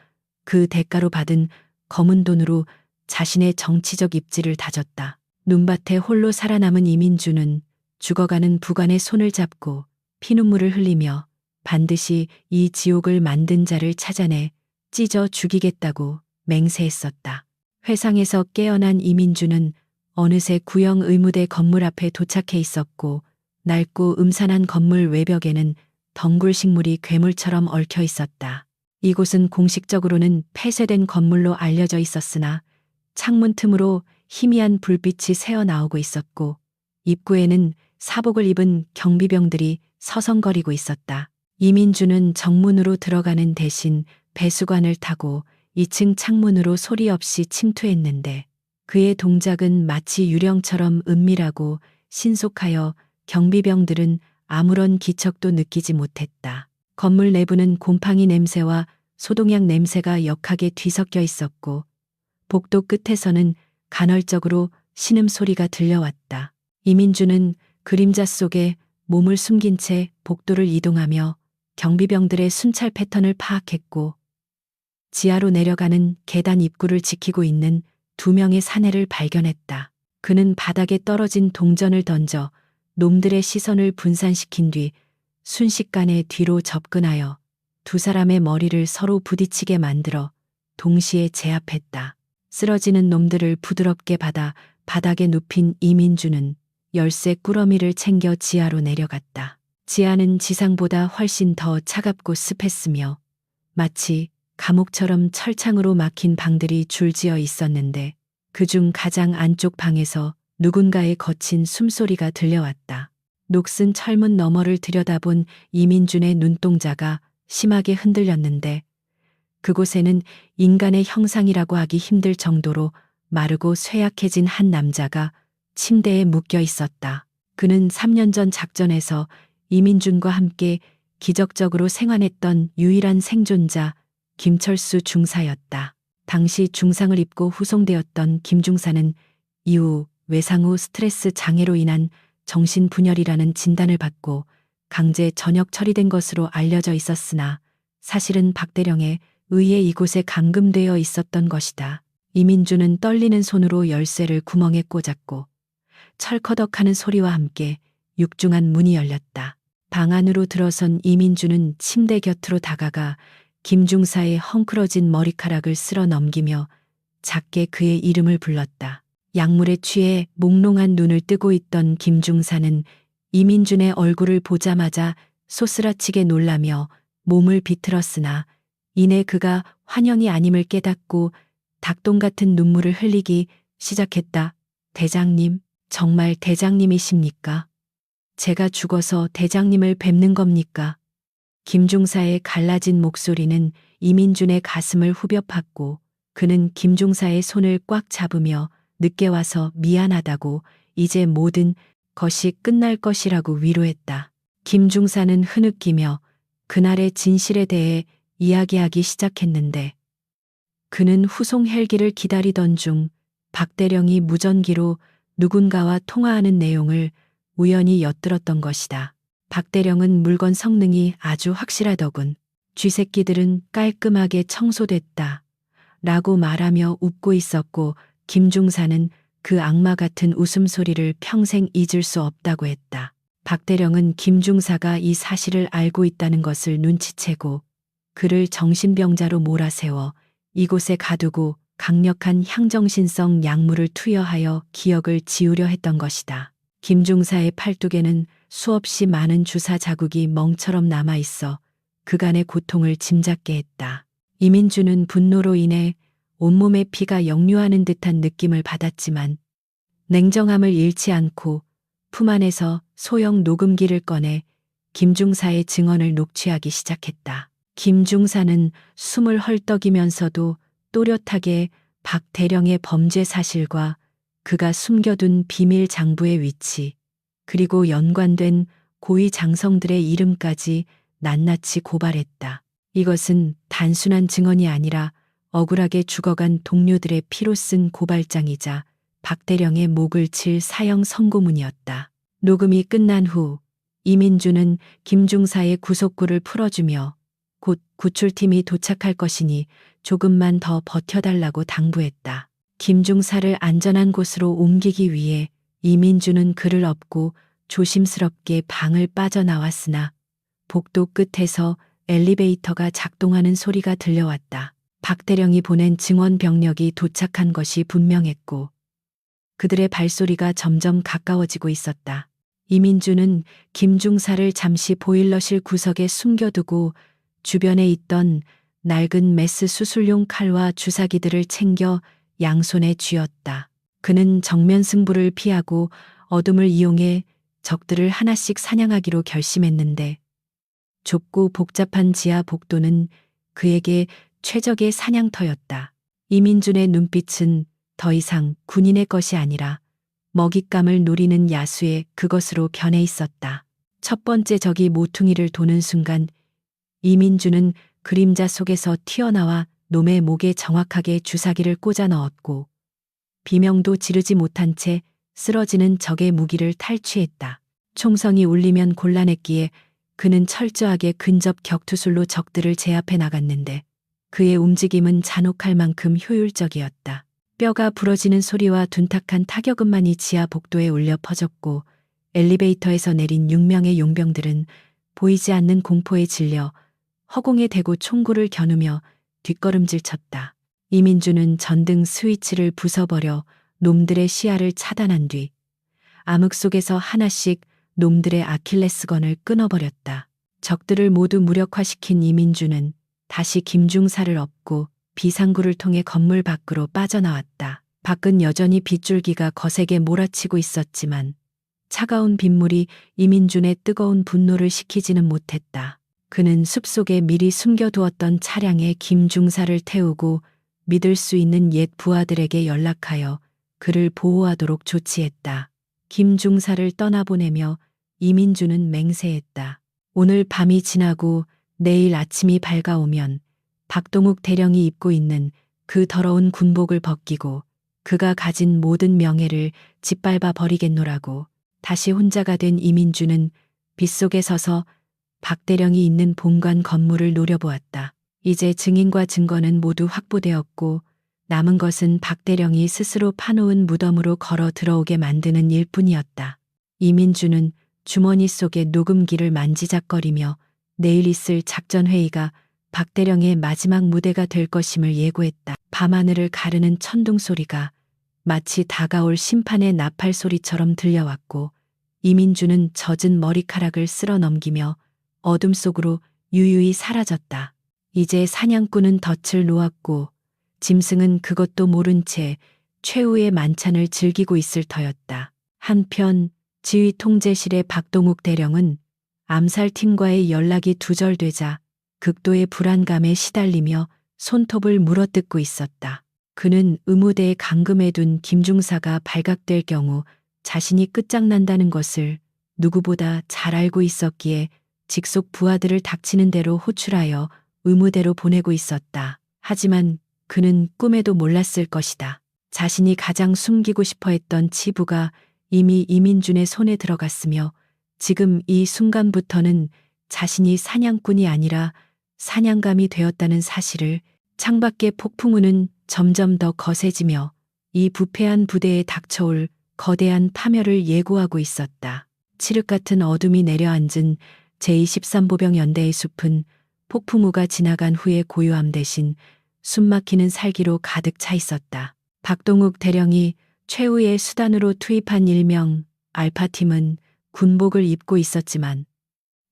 Speaker 1: 그 대가로 받은 검은 돈으로 자신의 정치적 입지를 다졌다. 눈밭에 홀로 살아남은 이민주는 죽어가는 부관의 손을 잡고 피눈물을 흘리며 반드시 이 지옥을 만든 자를 찾아내 찢어 죽이겠다고 맹세했었다. 회상에서 깨어난 이민주는 어느새 구형 의무대 건물 앞에 도착해 있었고 낡고 음산한 건물 외벽에는 덩굴 식물이 괴물처럼 얽혀 있었다. 이곳은 공식적으로는 폐쇄된 건물로 알려져 있었으나 창문 틈으로 희미한 불빛이 새어나오고 있었고 입구에는 사복을 입은 경비병들이 서성거리고 있었다. 이민주는 정문으로 들어가는 대신 배수관을 타고 2층 창문으로 소리 없이 침투했는데 그의 동작은 마치 유령처럼 은밀하고 신속하여 경비병들은 아무런 기척도 느끼지 못했다. 건물 내부는 곰팡이 냄새와 소독약 냄새가 역하게 뒤섞여 있었고 복도 끝에서는 간헐적으로 신음소리가 들려왔다. 이민주는 그림자 속에 몸을 숨긴 채 복도를 이동하며 경비병들의 순찰 패턴을 파악했고 지하로 내려가는 계단 입구를 지키고 있는 2명의 사내를 발견했다. 그는 바닥에 떨어진 동전을 던져 놈들의 시선을 분산시킨 뒤 순식간에 뒤로 접근하여 2사람의 머리를 서로 부딪히게 만들어 동시에 제압했다. 쓰러지는 놈들을 부드럽게 받아 바닥에 눕힌 이민주는 열쇠 꾸러미를 챙겨 지하로 내려갔다. 지하는 지상보다 훨씬 더 차갑고 습했으며 마치 감옥처럼 철창으로 막힌 방들이 줄지어 있었는데 그중 가장 안쪽 방에서 누군가의 거친 숨소리가 들려왔다. 녹슨 철문 너머를 들여다본 이민준의 눈동자가 심하게 흔들렸는데 그곳에는 인간의 형상이라고 하기 힘들 정도로 마르고 쇠약해진 한 남자가 침대에 묶여 있었다. 그는 3년 전 작전에서 이민준과 함께 기적적으로 생還했던 유일한 생존자 김철수 중사였다. 당시 중상을 입고 후송되었던 김 중사는 이후 외상 후 스트레스 장애로 인한 정신분열이라는 진단을 받고 강제 전역 처리된 것으로 알려져 있었으나 사실은 박 대령에 의해 이곳에 감금되어 있었던 것이다. 이민주는 떨리는 손으로 열쇠를 구멍에 꽂았고 철커덕하는 소리와 함께 육중한 문이 열렸다. 방 안으로 들어선 이민주는 침대 곁으로 다가가 김중사의 헝클어진 머리카락을 쓸어 넘기며 작게 그의 이름을 불렀다. 약물에 취해 몽롱한 눈을 뜨고 있던 김중사는 이민준의 얼굴을 보자마자 소스라치게 놀라며 몸을 비틀었으나 이내 그가 환영이 아님을 깨닫고 닭똥 같은 눈물을 흘리기 시작했다. 대장님, 정말 대장님이십니까? 제가 죽어서 대장님을 뵙는 겁니까? 김중사의 갈라진 목소리는 이민준의 가슴을 후벼 팠고 그는 김중사의 손을 꽉 잡으며 늦게 와서 미안하다고 이제 모든 것이 끝날 것이라고 위로했다. 김중사는 흐느끼며 그날의 진실에 대해 이야기하기 시작했는데 그는 후송 헬기를 기다리던 중 박대령이 무전기로 누군가와 통화하는 내용을 우연히 엿들었던 것이다. 박대령은 물건 성능이 아주 확실하더군. 쥐새끼들은 깔끔하게 청소됐다. 라고 말하며 웃고 있었고 김중사는 그 악마 같은 웃음소리를 평생 잊을 수 없다고 했다. 박대령은 김중사가 이 사실을 알고 있다는 것을 눈치채고 그를 정신병자로 몰아세워 이곳에 가두고 강력한 향정신성 약물을 투여하여 기억을 지우려 했던 것이다. 김중사의 팔뚝에는 수없이 많은 주사 자국이 멍처럼 남아있어 그간의 고통을 짐작게 했다. 이민주는 분노로 인해 온몸의 피가 역류하는 듯한 느낌을 받았지만 냉정함을 잃지 않고 품 안에서 소형 녹음기를 꺼내 김중사의 증언을 녹취하기 시작했다. 김중사는 숨을 헐떡이면서도 또렷하게 박 대령의 범죄 사실과 그가 숨겨둔 비밀 장부의 위치, 그리고 연관된 고위 장성들의 이름까지 낱낱이 고발했다. 이것은 단순한 증언이 아니라 억울하게 죽어간 동료들의 피로 쓴 고발장이자 박 대령의 목을 칠 사형 선고문이었다. 녹음이 끝난 후 이민주는 김중사의 구속구를 풀어주며 곧 구출팀이 도착할 것이니 조금만 더 버텨달라고 당부했다. 김중사를 안전한 곳으로 옮기기 위해 이민주는 그를 업고 조심스럽게 방을 빠져나왔으나 복도 끝에서 엘리베이터가 작동하는 소리가 들려왔다. 박 대령이 보낸 증원 병력이 도착한 것이 분명했고 그들의 발소리가 점점 가까워지고 있었다. 이민주는 김중사를 잠시 보일러실 구석에 숨겨두고 주변에 있던 낡은 메스 수술용 칼과 주사기들을 챙겨 양손에 쥐었다. 그는 정면 승부를 피하고 어둠을 이용해 적들을 하나씩 사냥하기로 결심했는데 좁고 복잡한 지하 복도는 그에게 최적의 사냥터였다. 이민준의 눈빛은 더 이상 군인의 것이 아니라 먹잇감을 노리는 야수의 그것으로 변해 있었다. 첫 번째 적이 모퉁이를 도는 순간 이민준은 그림자 속에서 튀어나와 놈의 목에 정확하게 주사기를 꽂아 넣었고 비명도 지르지 못한 채 쓰러지는 적의 무기를 탈취했다. 총성이 울리면 곤란했기에 그는 철저하게 근접 격투술로 적들을 제압해 나갔는데 그의 움직임은 잔혹할 만큼 효율적이었다. 뼈가 부러지는 소리와 둔탁한 타격음만이 지하 복도에 울려 퍼졌고 엘리베이터에서 내린 6명의 용병들은 보이지 않는 공포에 질려 허공에 대고 총구를 겨누며 뒷걸음질 쳤다. 이민주는 전등 스위치를 부숴버려 놈들의 시야를 차단한 뒤 암흑 속에서 하나씩 놈들의 아킬레스건을 끊어버렸다. 적들을 모두 무력화시킨 이민주는 다시 김중사를 업고 비상구를 통해 건물 밖으로 빠져나왔다. 밖은 여전히 빗줄기가 거세게 몰아치고 있었지만 차가운 빗물이 이민준의 뜨거운 분노를 식히지는 못했다. 그는 숲속에 미리 숨겨두었던 차량에 김중사를 태우고 믿을 수 있는 옛 부하들에게 연락하여 그를 보호하도록 조치했다. 김중사를 떠나보내며 이민주는 맹세했다. 오늘 밤이 지나고 내일 아침이 밝아오면 박동욱 대령이 입고 있는 그 더러운 군복을 벗기고 그가 가진 모든 명예를 짓밟아 버리겠노라고. 다시 혼자가 된 이민주는 빗속에 서서 박 대령이 있는 본관 건물을 노려보았다. 이제 증인과 증거는 모두 확보되었고 남은 것은 박 대령이 스스로 파놓은 무덤으로 걸어 들어오게 만드는 일뿐이었다. 이민주는 주머니 속의 녹음기를 만지작거리며 내일 있을 작전회의가 박 대령의 마지막 무대가 될 것임을 예고했다. 밤하늘을 가르는 천둥 소리가 마치 다가올 심판의 나팔 소리처럼 들려왔고 이민주는 젖은 머리카락을 쓸어 넘기며 어둠 속으로 유유히 사라졌다. 이제 사냥꾼은 덫을 놓았고 짐승은 그것도 모른 채 최후의 만찬을 즐기고 있을 터였다. 한편 지휘 통제실의 박동욱 대령은 암살팀과의 연락이 두절되자 극도의 불안감에 시달리며 손톱을 물어뜯고 있었다. 그는 의무대에 감금해둔 김중사가 발각될 경우 자신이 끝장난다는 것을 누구보다 잘 알고 있었기에 직속 부하들을 닥치는 대로 호출하여 의무대로 보내고 있었다. 하지만 그는 꿈에도 몰랐을 것이다. 자신이 가장 숨기고 싶어 했던 치부가 이미 이민준의 손에 들어갔으며 지금 이 순간부터는 자신이 사냥꾼이 아니라 사냥감이 되었다는 사실을. 창밖의 폭풍우는 점점 더 거세지며 이 부패한 부대에 닥쳐올 거대한 파멸을 예고하고 있었다. 칠흑 같은 어둠이 내려앉은 제23보병 연대의 숲은 폭풍우가 지나간 후의 고요함 대신 숨막히는 살기로 가득 차 있었다. 박동욱 대령이 최후의 수단으로 투입한 일명 알파팀은 군복을 입고 있었지만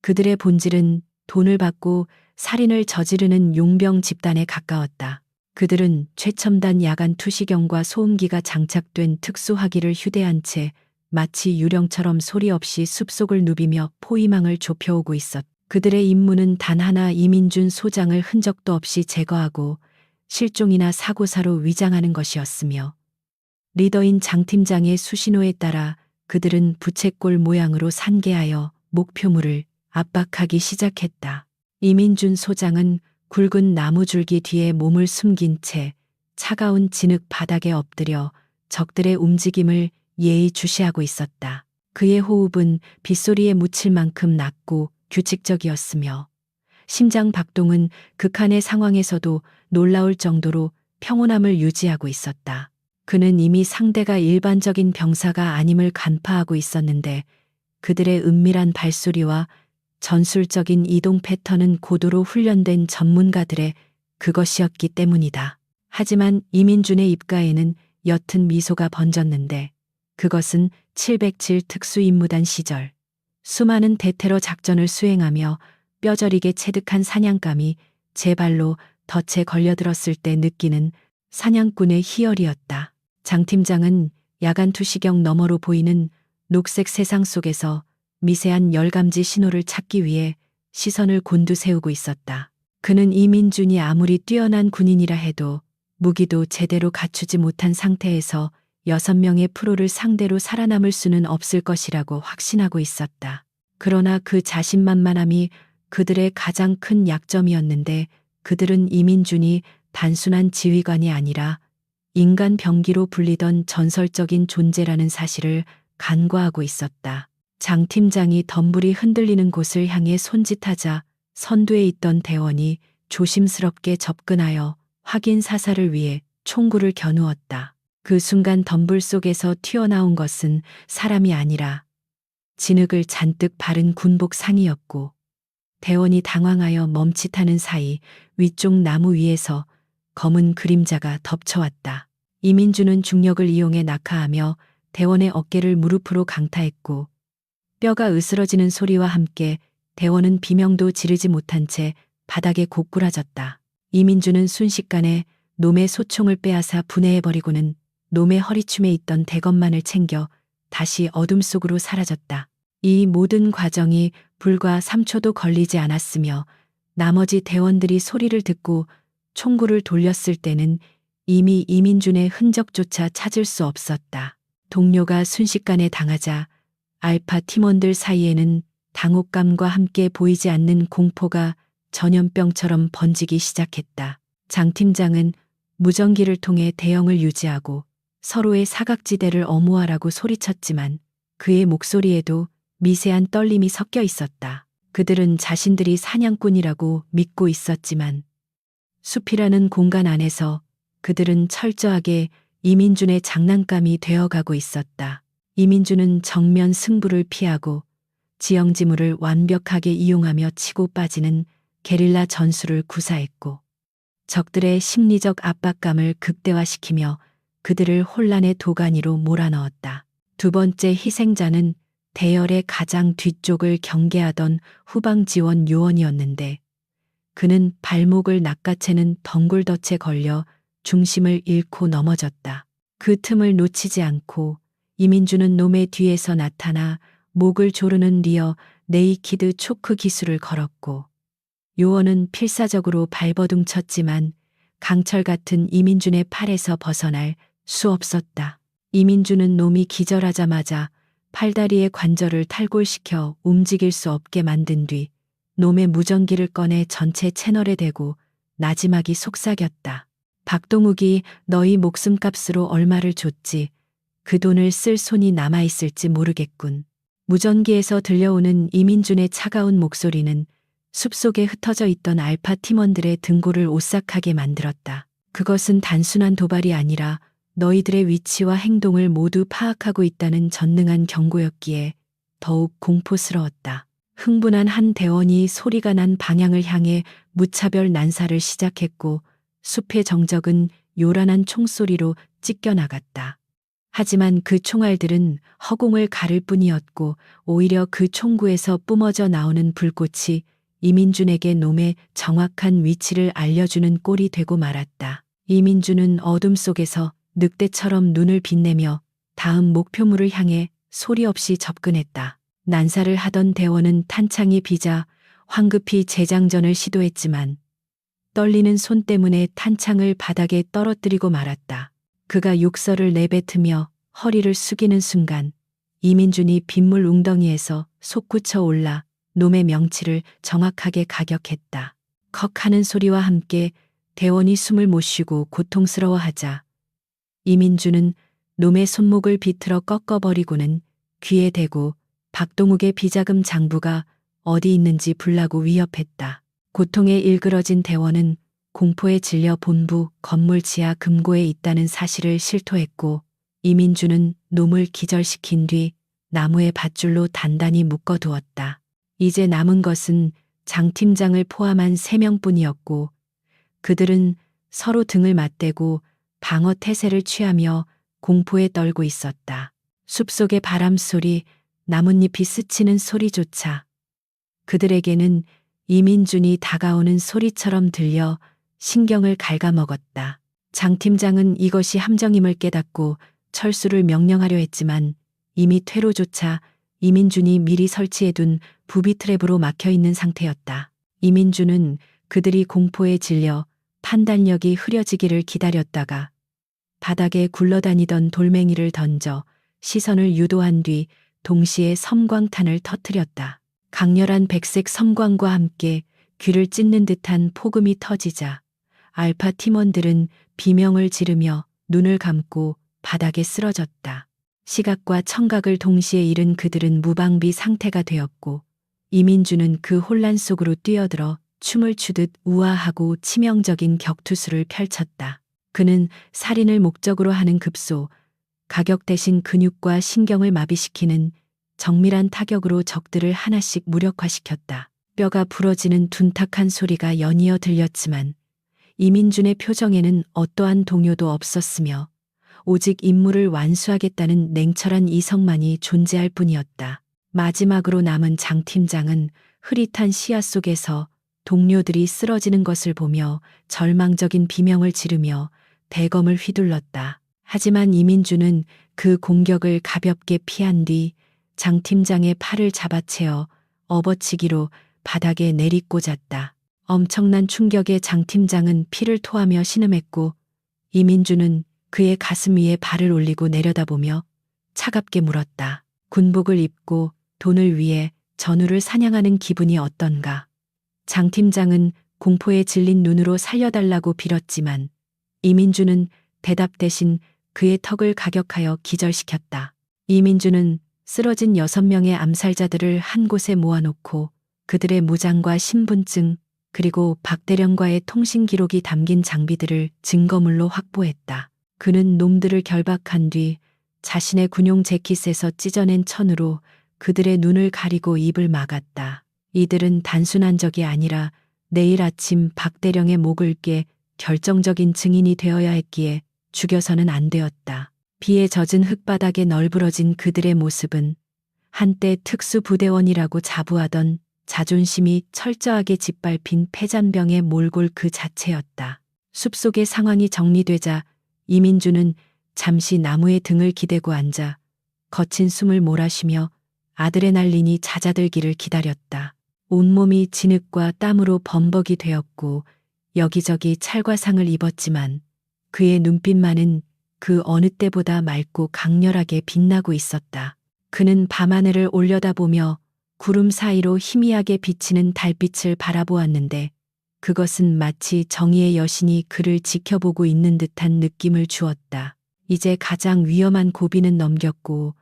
Speaker 1: 그들의 본질은 돈을 받고 살인을 저지르는 용병 집단에 가까웠다. 그들은 최첨단 야간 투시경과 소음기가 장착된 특수화기를 휴대한 채 마치 유령처럼 소리 없이 숲속을 누비며 포위망을 좁혀오고 있었다. 그들의 임무는 단 하나, 이민준 소장을 흔적도 없이 제거하고 실종이나 사고사로 위장하는 것이었으며 리더인 장 팀장의 수신호에 따라 그들은 부채꼴 모양으로 산계하여 목표물을 압박하기 시작했다. 이민준 소장은 굵은 나무줄기 뒤에 몸을 숨긴 채 차가운 진흙 바닥에 엎드려 적들의 움직임을 예의주시하고 있었다. 그의 호흡은 빗소리에 묻힐 만큼 낮고 규칙적이었으며 심장 박동은 극한의 상황에서도 놀라울 정도로 평온함을 유지하고 있었다. 그는 이미 상대가 일반적인 병사가 아님을 간파하고 있었는데 그들의 은밀한 발소리와 전술적인 이동 패턴은 고도로 훈련된 전문가들의 그것이었기 때문이다. 하지만 이민준의 입가에는 옅은 미소가 번졌는데 그것은 707 특수임무단 시절 수많은 대테러 작전을 수행하며 뼈저리게 체득한 사냥감이 제 발로 덫에 걸려들었을 때 느끼는 사냥꾼의 희열이었다. 장 팀장은 야간 투시경 너머로 보이는 녹색 세상 속에서 미세한 열감지 신호를 찾기 위해 시선을 곤두세우고 있었다. 그는 이민준이 아무리 뛰어난 군인이라 해도 무기도 제대로 갖추지 못한 상태에서 6명의 프로를 상대로 살아남을 수는 없을 것이라고 확신하고 있었다. 그러나 그 자신만만함이 그들의 가장 큰 약점이었는데 그들은 이민준이 단순한 지휘관이 아니라 인간 병기로 불리던 전설적인 존재라는 사실을 간과하고 있었다. 장 팀장이 덤불이 흔들리는 곳을 향해 손짓하자 선두에 있던 대원이 조심스럽게 접근하여 확인 사살을 위해 총구를 겨누었다. 그 순간 덤불 속에서 튀어나온 것은 사람이 아니라 진흙을 잔뜩 바른 군복 상이었고 대원이 당황하여 멈칫하는 사이 위쪽 나무 위에서 검은 그림자가 덮쳐왔다. 이민준은 중력을 이용해 낙하하며 대원의 어깨를 무릎으로 강타했고 뼈가 으스러지는 소리와 함께 대원은 비명도 지르지 못한 채 바닥에 고꾸라졌다. 이민준은 순식간에 놈의 소총을 빼앗아 분해해버리고는 놈의 허리춤에 있던 대검만을 챙겨 다시 어둠 속으로 사라졌다. 이 모든 과정이 불과 3초도 걸리지 않았으며 나머지 대원들이 소리를 듣고 총구를 돌렸을 때는 이미 이민준의 흔적조차 찾을 수 없었다. 동료가 순식간에 당하자 알파 팀원들 사이에는 당혹감과 함께 보이지 않는 공포가 전염병처럼 번지기 시작했다. 장 팀장은 무전기를 통해 대형을 유지하고 서로의 사각지대를 엄호하라고 소리쳤지만 그의 목소리에도 미세한 떨림이 섞여 있었다. 그들은 자신들이 사냥꾼이라고 믿고 있었지만 숲이라는 공간 안에서 그들은 철저하게 이민준의 장난감이 되어가고 있었다. 이민준은 정면 승부를 피하고 지형지물을 완벽하게 이용하며 치고 빠지는 게릴라 전술을 구사했고 적들의 심리적 압박감을 극대화시키며 그들을 혼란의 도가니로 몰아넣었다. 두 번째 희생자는 대열의 가장 뒤쪽을 경계하던 후방 지원 요원이었는데 그는 발목을 낚아채는 덩굴덫에 걸려 중심을 잃고 넘어졌다. 그 틈을 놓치지 않고 이민준은 놈의 뒤에서 나타나 목을 조르는 리어 네이키드 초크 기술을 걸었고 요원은 필사적으로 발버둥 쳤지만 강철 같은 이민준의 팔에서 벗어날 수 없었다. 이민준은 놈이 기절하자마자 팔다리의 관절을 탈골시켜 움직일 수 없게 만든 뒤 놈의 무전기를 꺼내 전체 채널에 대고 나지막이 속삭였다. 박동욱이 너희 목숨값으로 얼마를 줬지? 그 돈을 쓸 손이 남아있을지 모르겠군. 무전기에서 들려오는 이민준의 차가운 목소리는 숲속에 흩어져 있던 알파 팀원들의 등골을 오싹하게 만들었다. 그것은 단순한 도발이 아니라 너희들의 위치와 행동을 모두 파악하고 있다는 전능한 경고였기에 더욱 공포스러웠다. 흥분한 한 대원이 소리가 난 방향을 향해 무차별 난사를 시작했고 숲의 정적은 요란한 총소리로 찢겨나갔다. 하지만 그 총알들은 허공을 가를 뿐이었고 오히려 그 총구에서 뿜어져 나오는 불꽃이 이민준에게 놈의 정확한 위치를 알려주는 꼴이 되고 말았다. 이민준은 어둠 속에서 늑대처럼 눈을 빛내며 다음 목표물을 향해 소리 없이 접근했다. 난사를 하던 대원은 탄창이 비자 황급히 재장전을 시도했지만 떨리는 손 때문에 탄창을 바닥에 떨어뜨리고 말았다. 그가 욕설을 내뱉으며 허리를 숙이는 순간 이민준이 빗물 웅덩이에서 솟구쳐 올라 놈의 명치를 정확하게 가격했다. 컥 하는 소리와 함께 대원이 숨을 못 쉬고 고통스러워하자 이민준은 놈의 손목을 비틀어 꺾어버리고는 귀에 대고 박동욱의 비자금 장부가 어디 있는지 불라고 위협했다. 고통에 일그러진 대원은 공포에 질려 본부 건물 지하 금고에 있다는 사실을 실토했고 이민준은 놈을 기절시킨 뒤 나무의 밧줄로 단단히 묶어두었다. 이제 남은 것은 장 팀장을 포함한 3명뿐이었고 그들은 서로 등을 맞대고 방어 태세를 취하며 공포에 떨고 있었다. 숲속의 바람소리, 나뭇잎이 스치는 소리조차 그들에게는 이민준이 다가오는 소리처럼 들려 신경을 갉아먹었다. 장 팀장은 이것이 함정임을 깨닫고 철수를 명령하려 했지만 이미 퇴로조차 이민준이 미리 설치해둔 부비 트랩으로 막혀있는 상태였다. 이민준은 그들이 공포에 질려 판단력이 흐려지기를 기다렸다가 바닥에 굴러다니던 돌멩이를 던져 시선을 유도한 뒤 동시에 섬광탄을 터뜨렸다. 강렬한 백색 섬광과 함께 귀를 찢는 듯한 폭음이 터지자 알파 팀원들은 비명을 지르며 눈을 감고 바닥에 쓰러졌다. 시각과 청각을 동시에 잃은 그들은 무방비 상태가 되었고 이민준은 그 혼란 속으로 뛰어들어 춤을 추듯 우아하고 치명적인 격투수를 펼쳤다. 그는 살인을 목적으로 하는 급소, 가격 대신 근육과 신경을 마비시키는 정밀한 타격으로 적들을 하나씩 무력화시켰다. 뼈가 부러지는 둔탁한 소리가 연이어 들렸지만 이민준의 표정에는 어떠한 동요도 없었으며 오직 임무를 완수하겠다는 냉철한 이성만이 존재할 뿐이었다. 마지막으로 남은 장 팀장은 흐릿한 시야 속에서 동료들이 쓰러지는 것을 보며 절망적인 비명을 지르며 대검을 휘둘렀다. 하지만 이민준은 그 공격을 가볍게 피한 뒤 장 팀장의 팔을 잡아채어 업어치기로 바닥에 내리꽂았다. 엄청난 충격에 장 팀장은 피를 토하며 신음했고 이민준은 그의 가슴 위에 발을 올리고 내려다보며 차갑게 물었다. 군복을 입고 돈을 위해 전우를 사냥하는 기분이 어떤가? 장 팀장은 공포에 질린 눈으로 살려달라고 빌었지만 이민준은 대답 대신 그의 턱을 가격하여 기절시켰다. 이민준은 쓰러진 6명의 암살자들을 한 곳에 모아놓고 그들의 무장과 신분증 그리고 박대령과의 통신 기록이 담긴 장비들을 증거물로 확보했다. 그는 놈들을 결박한 뒤 자신의 군용 재킷에서 찢어낸 천으로 그들의 눈을 가리고 입을 막았다. 이들은 단순한 적이 아니라 내일 아침 박대령의 목을 꿰 결정적인 증인이 되어야 했기에 죽여서는 안 되었다. 비에 젖은 흙바닥에 널브러진 그들의 모습은 한때 특수부대원이라고 자부하던 자존심이 철저하게 짓밟힌 폐잔병의 몰골 그 자체였다. 숲속의 상황이 정리되자 이민준은 잠시 나무에 등을 기대고 앉아 거친 숨을 몰아쉬며 아드레날린이 잦아들기를 기다렸다. 온몸이 진흙과 땀으로 범벅이 되었고 여기저기 찰과상을 입었지만 그의 눈빛만은 그 어느 때보다 맑고 강렬하게 빛나고 있었다. 그는 밤하늘을 올려다보며 구름 사이로 희미하게 비치는 달빛을 바라보았는데 그것은 마치 정의의 여신이 그를 지켜보고 있는 듯한 느낌을 주었다. 이제 가장 위험한 고비는 넘겼고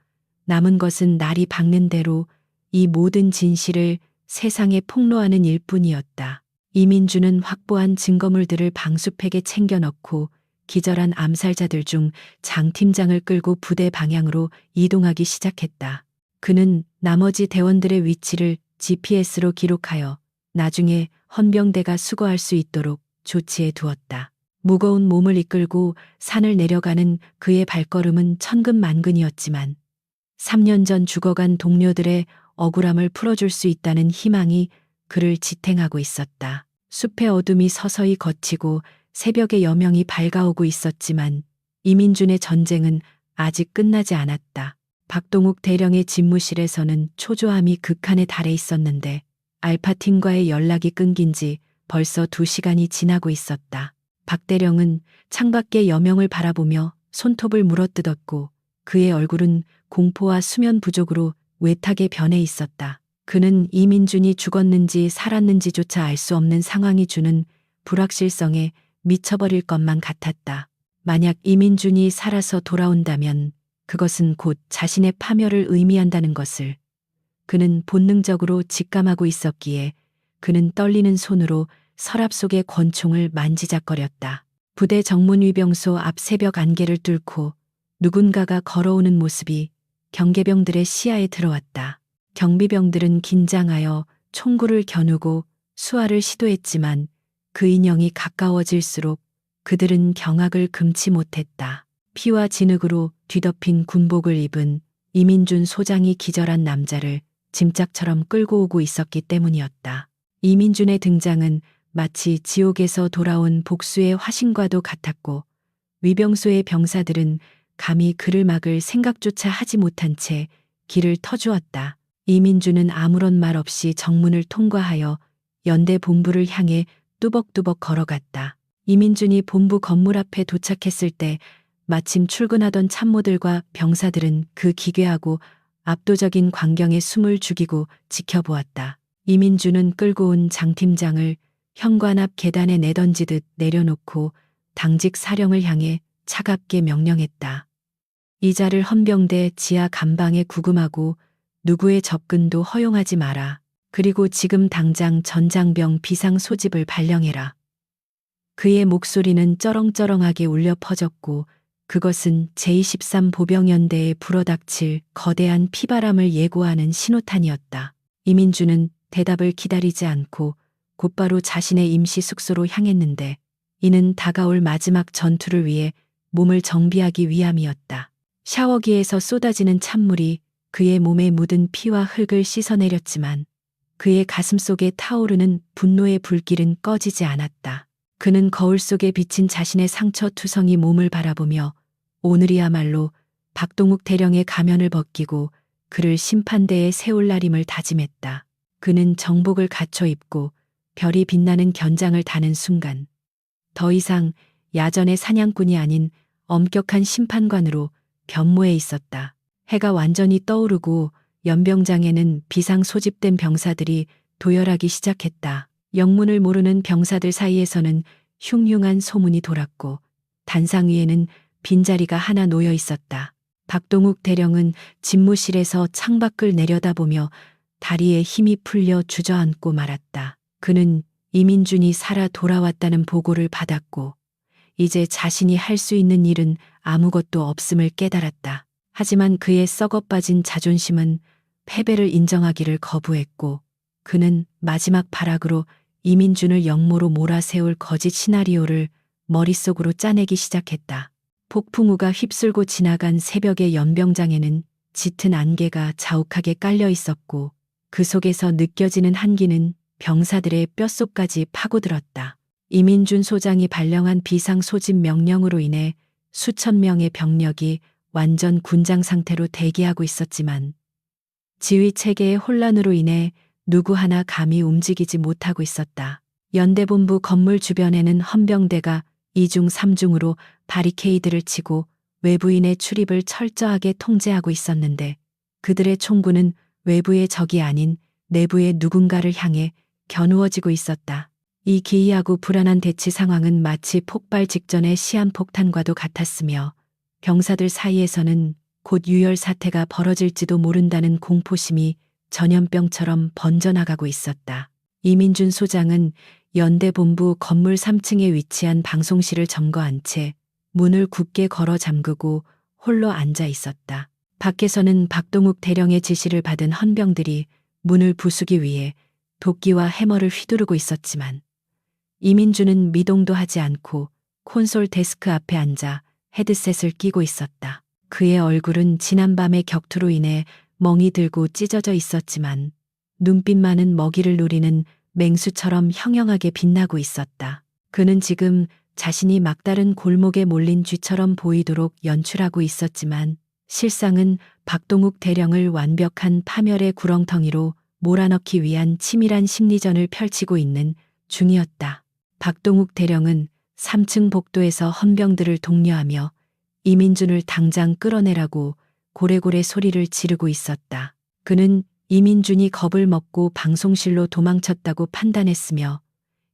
Speaker 1: 남은 것은 날이 밝는 대로 이 모든 진실을 세상에 폭로하는 일뿐이었다. 이민주는 확보한 증거물들을 방수팩에 챙겨 넣고 기절한 암살자들 중 장 팀장을 끌고 부대 방향으로 이동하기 시작했다. 그는 나머지 대원들의 위치를 GPS로 기록하여 나중에 헌병대가 수거할 수 있도록 조치해 두었다. 무거운 몸을 이끌고 산을 내려가는 그의 발걸음은 천근만근이었지만 3년 전 죽어간 동료들의 억울함을 풀어줄 수 있다는 희망이 그를 지탱하고 있었다. 숲의 어둠이 서서히 걷히고 새벽의 여명이 밝아오고 있었지만 이민준의 전쟁은 아직 끝나지 않았다. 박동욱 대령의 집무실에서는 초조함이 극한에 달해 있었는데 알파팀과의 연락이 끊긴 지 벌써 2시간이 지나고 있었다. 박 대령은 창밖의 여명을 바라보며 손톱을 물어뜯었고 그의 얼굴은 공포와 수면 부족으로 외탁에 변해 있었다. 그는 이민준이 죽었는지 살았는지조차 알 수 없는 상황이 주는 불확실성에 미쳐버릴 것만 같았다. 만약 이민준이 살아서 돌아온다면 그것은 곧 자신의 파멸을 의미한다는 것을 그는 본능적으로 직감하고 있었기에 그는 떨리는 손으로 서랍 속의 권총을 만지작거렸다. 부대 정문위병소 앞 새벽 안개를 뚫고 누군가가 걸어오는 모습이 경계병들의 시야에 들어왔다. 경비병들은 긴장하여 총구를 겨누고 수화를 시도했지만 그 인형이 가까워질수록 그들은 경악을 금치 못했다. 피와 진흙으로 뒤덮인 군복을 입은 이민준 소장이 기절한 남자를 짐짝처럼 끌고 오고 있었기 때문이었다. 이민준의 등장은 마치 지옥에서 돌아온 복수의 화신과도 같았고 위병소의 병사들은 감히 그를 막을 생각조차 하지 못한 채 길을 터주었다. 이민준은 아무런 말 없이 정문을 통과하여 연대 본부를 향해 뚜벅뚜벅 걸어갔다. 이민준이 본부 건물 앞에 도착했을 때 마침 출근하던 참모들과 병사들은 그 기괴하고 압도적인 광경에 숨을 죽이고 지켜보았다. 이민준은 끌고 온 장 팀장을 현관 앞 계단에 내던지듯 내려놓고 당직 사령을 향해 차갑게 명령했다. 이자를 헌병대 지하 감방에 구금하고 누구의 접근도 허용하지 마라. 그리고 지금 당장 전장병 비상 소집을 발령해라. 그의 목소리는 쩌렁쩌렁하게 울려 퍼졌고 그것은 제23 보병연대에 불어닥칠 거대한 피바람을 예고하는 신호탄이었다. 이민준은 대답을 기다리지 않고 곧바로 자신의 임시 숙소로 향했는데 이는 다가올 마지막 전투를 위해 몸을 정비하기 위함이었다. 샤워기에서 쏟아지는 찬물이 그의 몸에 묻은 피와 흙을 씻어내렸지만 그의 가슴 속에 타오르는 분노의 불길은 꺼지지 않았다. 그는 거울 속에 비친 자신의 상처투성이 몸을 바라보며 오늘이야말로 박동욱 대령의 가면을 벗기고 그를 심판대에 세울 날임을 다짐했다. 그는 정복을 갖춰 입고 별이 빛나는 견장을 다는 순간 더 이상 야전의 사냥꾼이 아닌 엄격한 심판관으로 변모해 있었다. 해가 완전히 떠오르고 연병장에는 비상 소집된 병사들이 도열하기 시작했다. 영문을 모르는 병사들 사이에서는 흉흉한 소문이 돌았고 단상 위에는 빈자리가 하나 놓여 있었다. 박동욱 대령은 집무실에서 창밖을 내려다보며 다리에 힘이 풀려 주저앉고 말았다. 그는 이민준이 살아 돌아왔다는 보고를 받았고 이제 자신이 할 수 있는 일은 아무것도 없음을 깨달았다. 하지만 그의 썩어빠진 자존심은 패배를 인정하기를 거부했고 그는 마지막 발악으로 이민준을 역모로 몰아세울 거짓 시나리오를 머릿속으로 짜내기 시작했다. 폭풍우가 휩쓸고 지나간 새벽의 연병장에는 짙은 안개가 자욱하게 깔려 있었고 그 속에서 느껴지는 한기는 병사들의 뼛속까지 파고들었다. 이민준 소장이 발령한 비상 소집 명령으로 인해 수천 명의 병력이 완전 군장 상태로 대기하고 있었지만 지휘 체계의 혼란으로 인해 누구 하나 감히 움직이지 못하고 있었다. 연대본부 건물 주변에는 헌병대가 2중 3중으로 바리케이드를 치고 외부인의 출입을 철저하게 통제하고 있었는데 그들의 총구는 외부의 적이 아닌 내부의 누군가를 향해 겨누어지고 있었다. 이 기이하고 불안한 대치 상황은 마치 폭발 직전의 시한폭탄과도 같았으며 병사들 사이에서는 곧 유혈 사태가 벌어질지도 모른다는 공포심이 전염병처럼 번져나가고 있었다. 이민준 소장은 연대본부 건물 3층에 위치한 방송실을 점거한 채 문을 굳게 걸어 잠그고 홀로 앉아 있었다. 밖에서는 박동욱 대령의 지시를 받은 헌병들이 문을 부수기 위해 도끼와 해머를 휘두르고 있었지만 이민준은 미동도 하지 않고 콘솔 데스크 앞에 앉아 헤드셋을 끼고 있었다. 그의 얼굴은 지난밤의 격투로 인해 멍이 들고 찢어져 있었지만 눈빛만은 먹이를 노리는 맹수처럼 형형하게 빛나고 있었다. 그는 지금 자신이 막다른 골목에 몰린 쥐처럼 보이도록 연출하고 있었지만 실상은 박동욱 대령을 완벽한 파멸의 구렁텅이로 몰아넣기 위한 치밀한 심리전을 펼치고 있는 중이었다. 박동욱 대령은 3층 복도에서 헌병들을 독려하며 이민준을 당장 끌어내라고 고래고래 소리를 지르고 있었다. 그는 이민준이 겁을 먹고 방송실로 도망쳤다고 판단했으며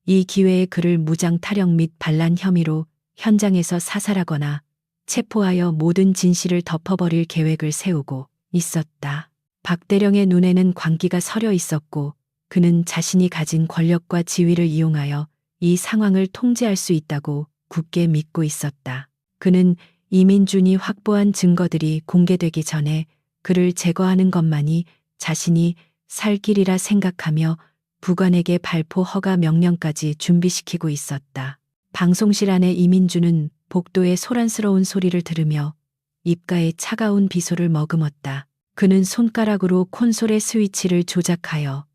Speaker 1: 이 기회에 그를 무장 타령 및 반란 혐의로 현장에서 사살하거나 체포하여 모든 진실을 덮어버릴 계획을 세우고 있었다. 박 대령의 눈에는 광기가 서려 있었고 그는 자신이 가진 권력과 지위를 이용하여 이 상황을 통제할 수 있다고 굳게 믿고 있었다. 그는 이민준이 확보한 증거들이 공개되기 전에 그를 제거하는 것만이 자신이 살 길이라 생각하며 부관에게 발포 허가 명령까지 준비시키고 있었다. 방송실 안에 이민준은 복도의 소란스러운 소리를 들으며 입가에 차가운 비소를 머금었다. 그는 손가락으로 콘솔의 스위치를 조작하여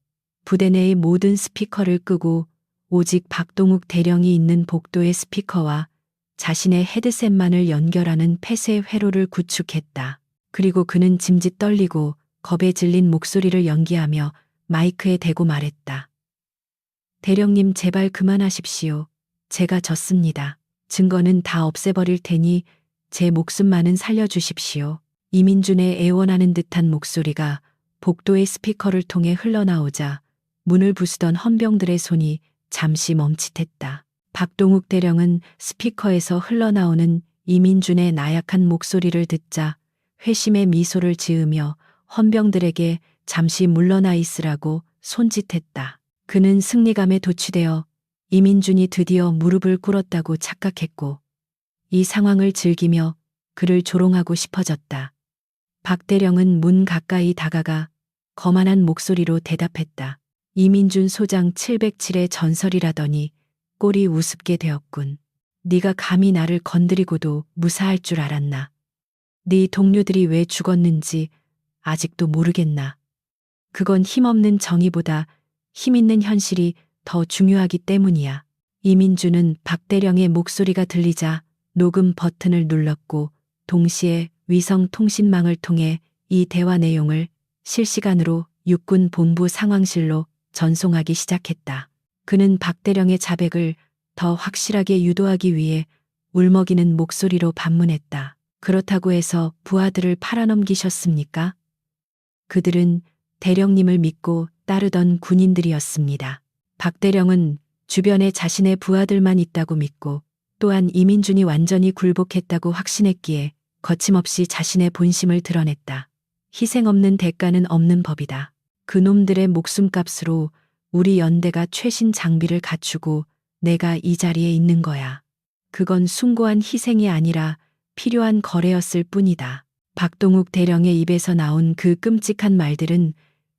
Speaker 1: 부대 내의 모든 스피커를 끄고 오직 박동욱 대령이 있는 복도의 스피커와 자신의 헤드셋만을 연결하는 폐쇄 회로를 구축했다. 그리고 그는 짐짓 떨리고 겁에 질린 목소리를 연기하며 마이크에 대고 말했다. 대령님 제발 그만하십시오. 제가 졌습니다. 증거는 다 없애버릴 테니 제 목숨만은 살려주십시오. 이민준의 애원하는 듯한 목소리가 복도의 스피커를 통해 흘러나오자 문을 부수던 헌병들의 손이 잠시 멈칫했다. 박동욱 대령은 스피커에서 흘러나오는 이민준의 나약한 목소리를 듣자 회심의 미소를 지으며 헌병들에게 잠시 물러나 있으라고 손짓했다. 그는 승리감에 도취되어 이민준이 드디어 무릎을 꿇었다고 착각했고 이 상황을 즐기며 그를 조롱하고 싶어졌다. 박 대령은 문 가까이 다가가 거만한 목소리로 대답했다. 이민준 소장 707의 전설이라더니 꼴이 우습게 되었군. 네가 감히 나를 건드리고도 무사할 줄 알았나. 네 동료들이 왜 죽었는지 아직도 모르겠나. 그건 힘없는 정의보다 힘있는 현실이 더 중요하기 때문이야. 이민준은 박 대령의 목소리가 들리자 녹음 버튼을 눌렀고 동시에 위성 통신망을 통해 이 대화 내용을 실시간으로 육군 본부 상황실로 전송하기 시작했다. 그는 박 대령의 자백을 더 확실하게 유도하기 위해 울먹이는 목소리로 반문했다. 그렇다고 해서 부하들을 팔아넘기셨습니까? 그들은 대령님을 믿고 따르던 군인들이었습니다. 박 대령은 주변에 자신의 부하들만 있다고 믿고 또한 이민준이 완전히 굴복했다고 확신했기에 거침없이 자신의 본심을 드러냈다. 희생 없는 대가는 없는 법이다. 그놈들의 목숨값으로 우리 연대가 최신 장비를 갖추고 내가 이 자리에 있는 거야. 그건 숭고한 희생이 아니라 필요한 거래였을 뿐이다. 박동욱 대령의 입에서 나온 그 끔찍한 말들은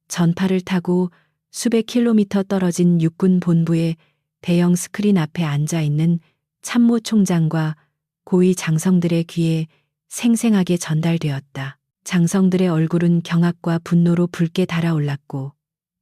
Speaker 1: 전파를 타고 수백 킬로미터 떨어진 육군 본부의 대형 스크린 앞에 앉아 있는 참모 총장과 고위 장성들의 귀에 생생하게 전달되었다. 장성들의 얼굴은 경악과 분노로 붉게 달아올랐고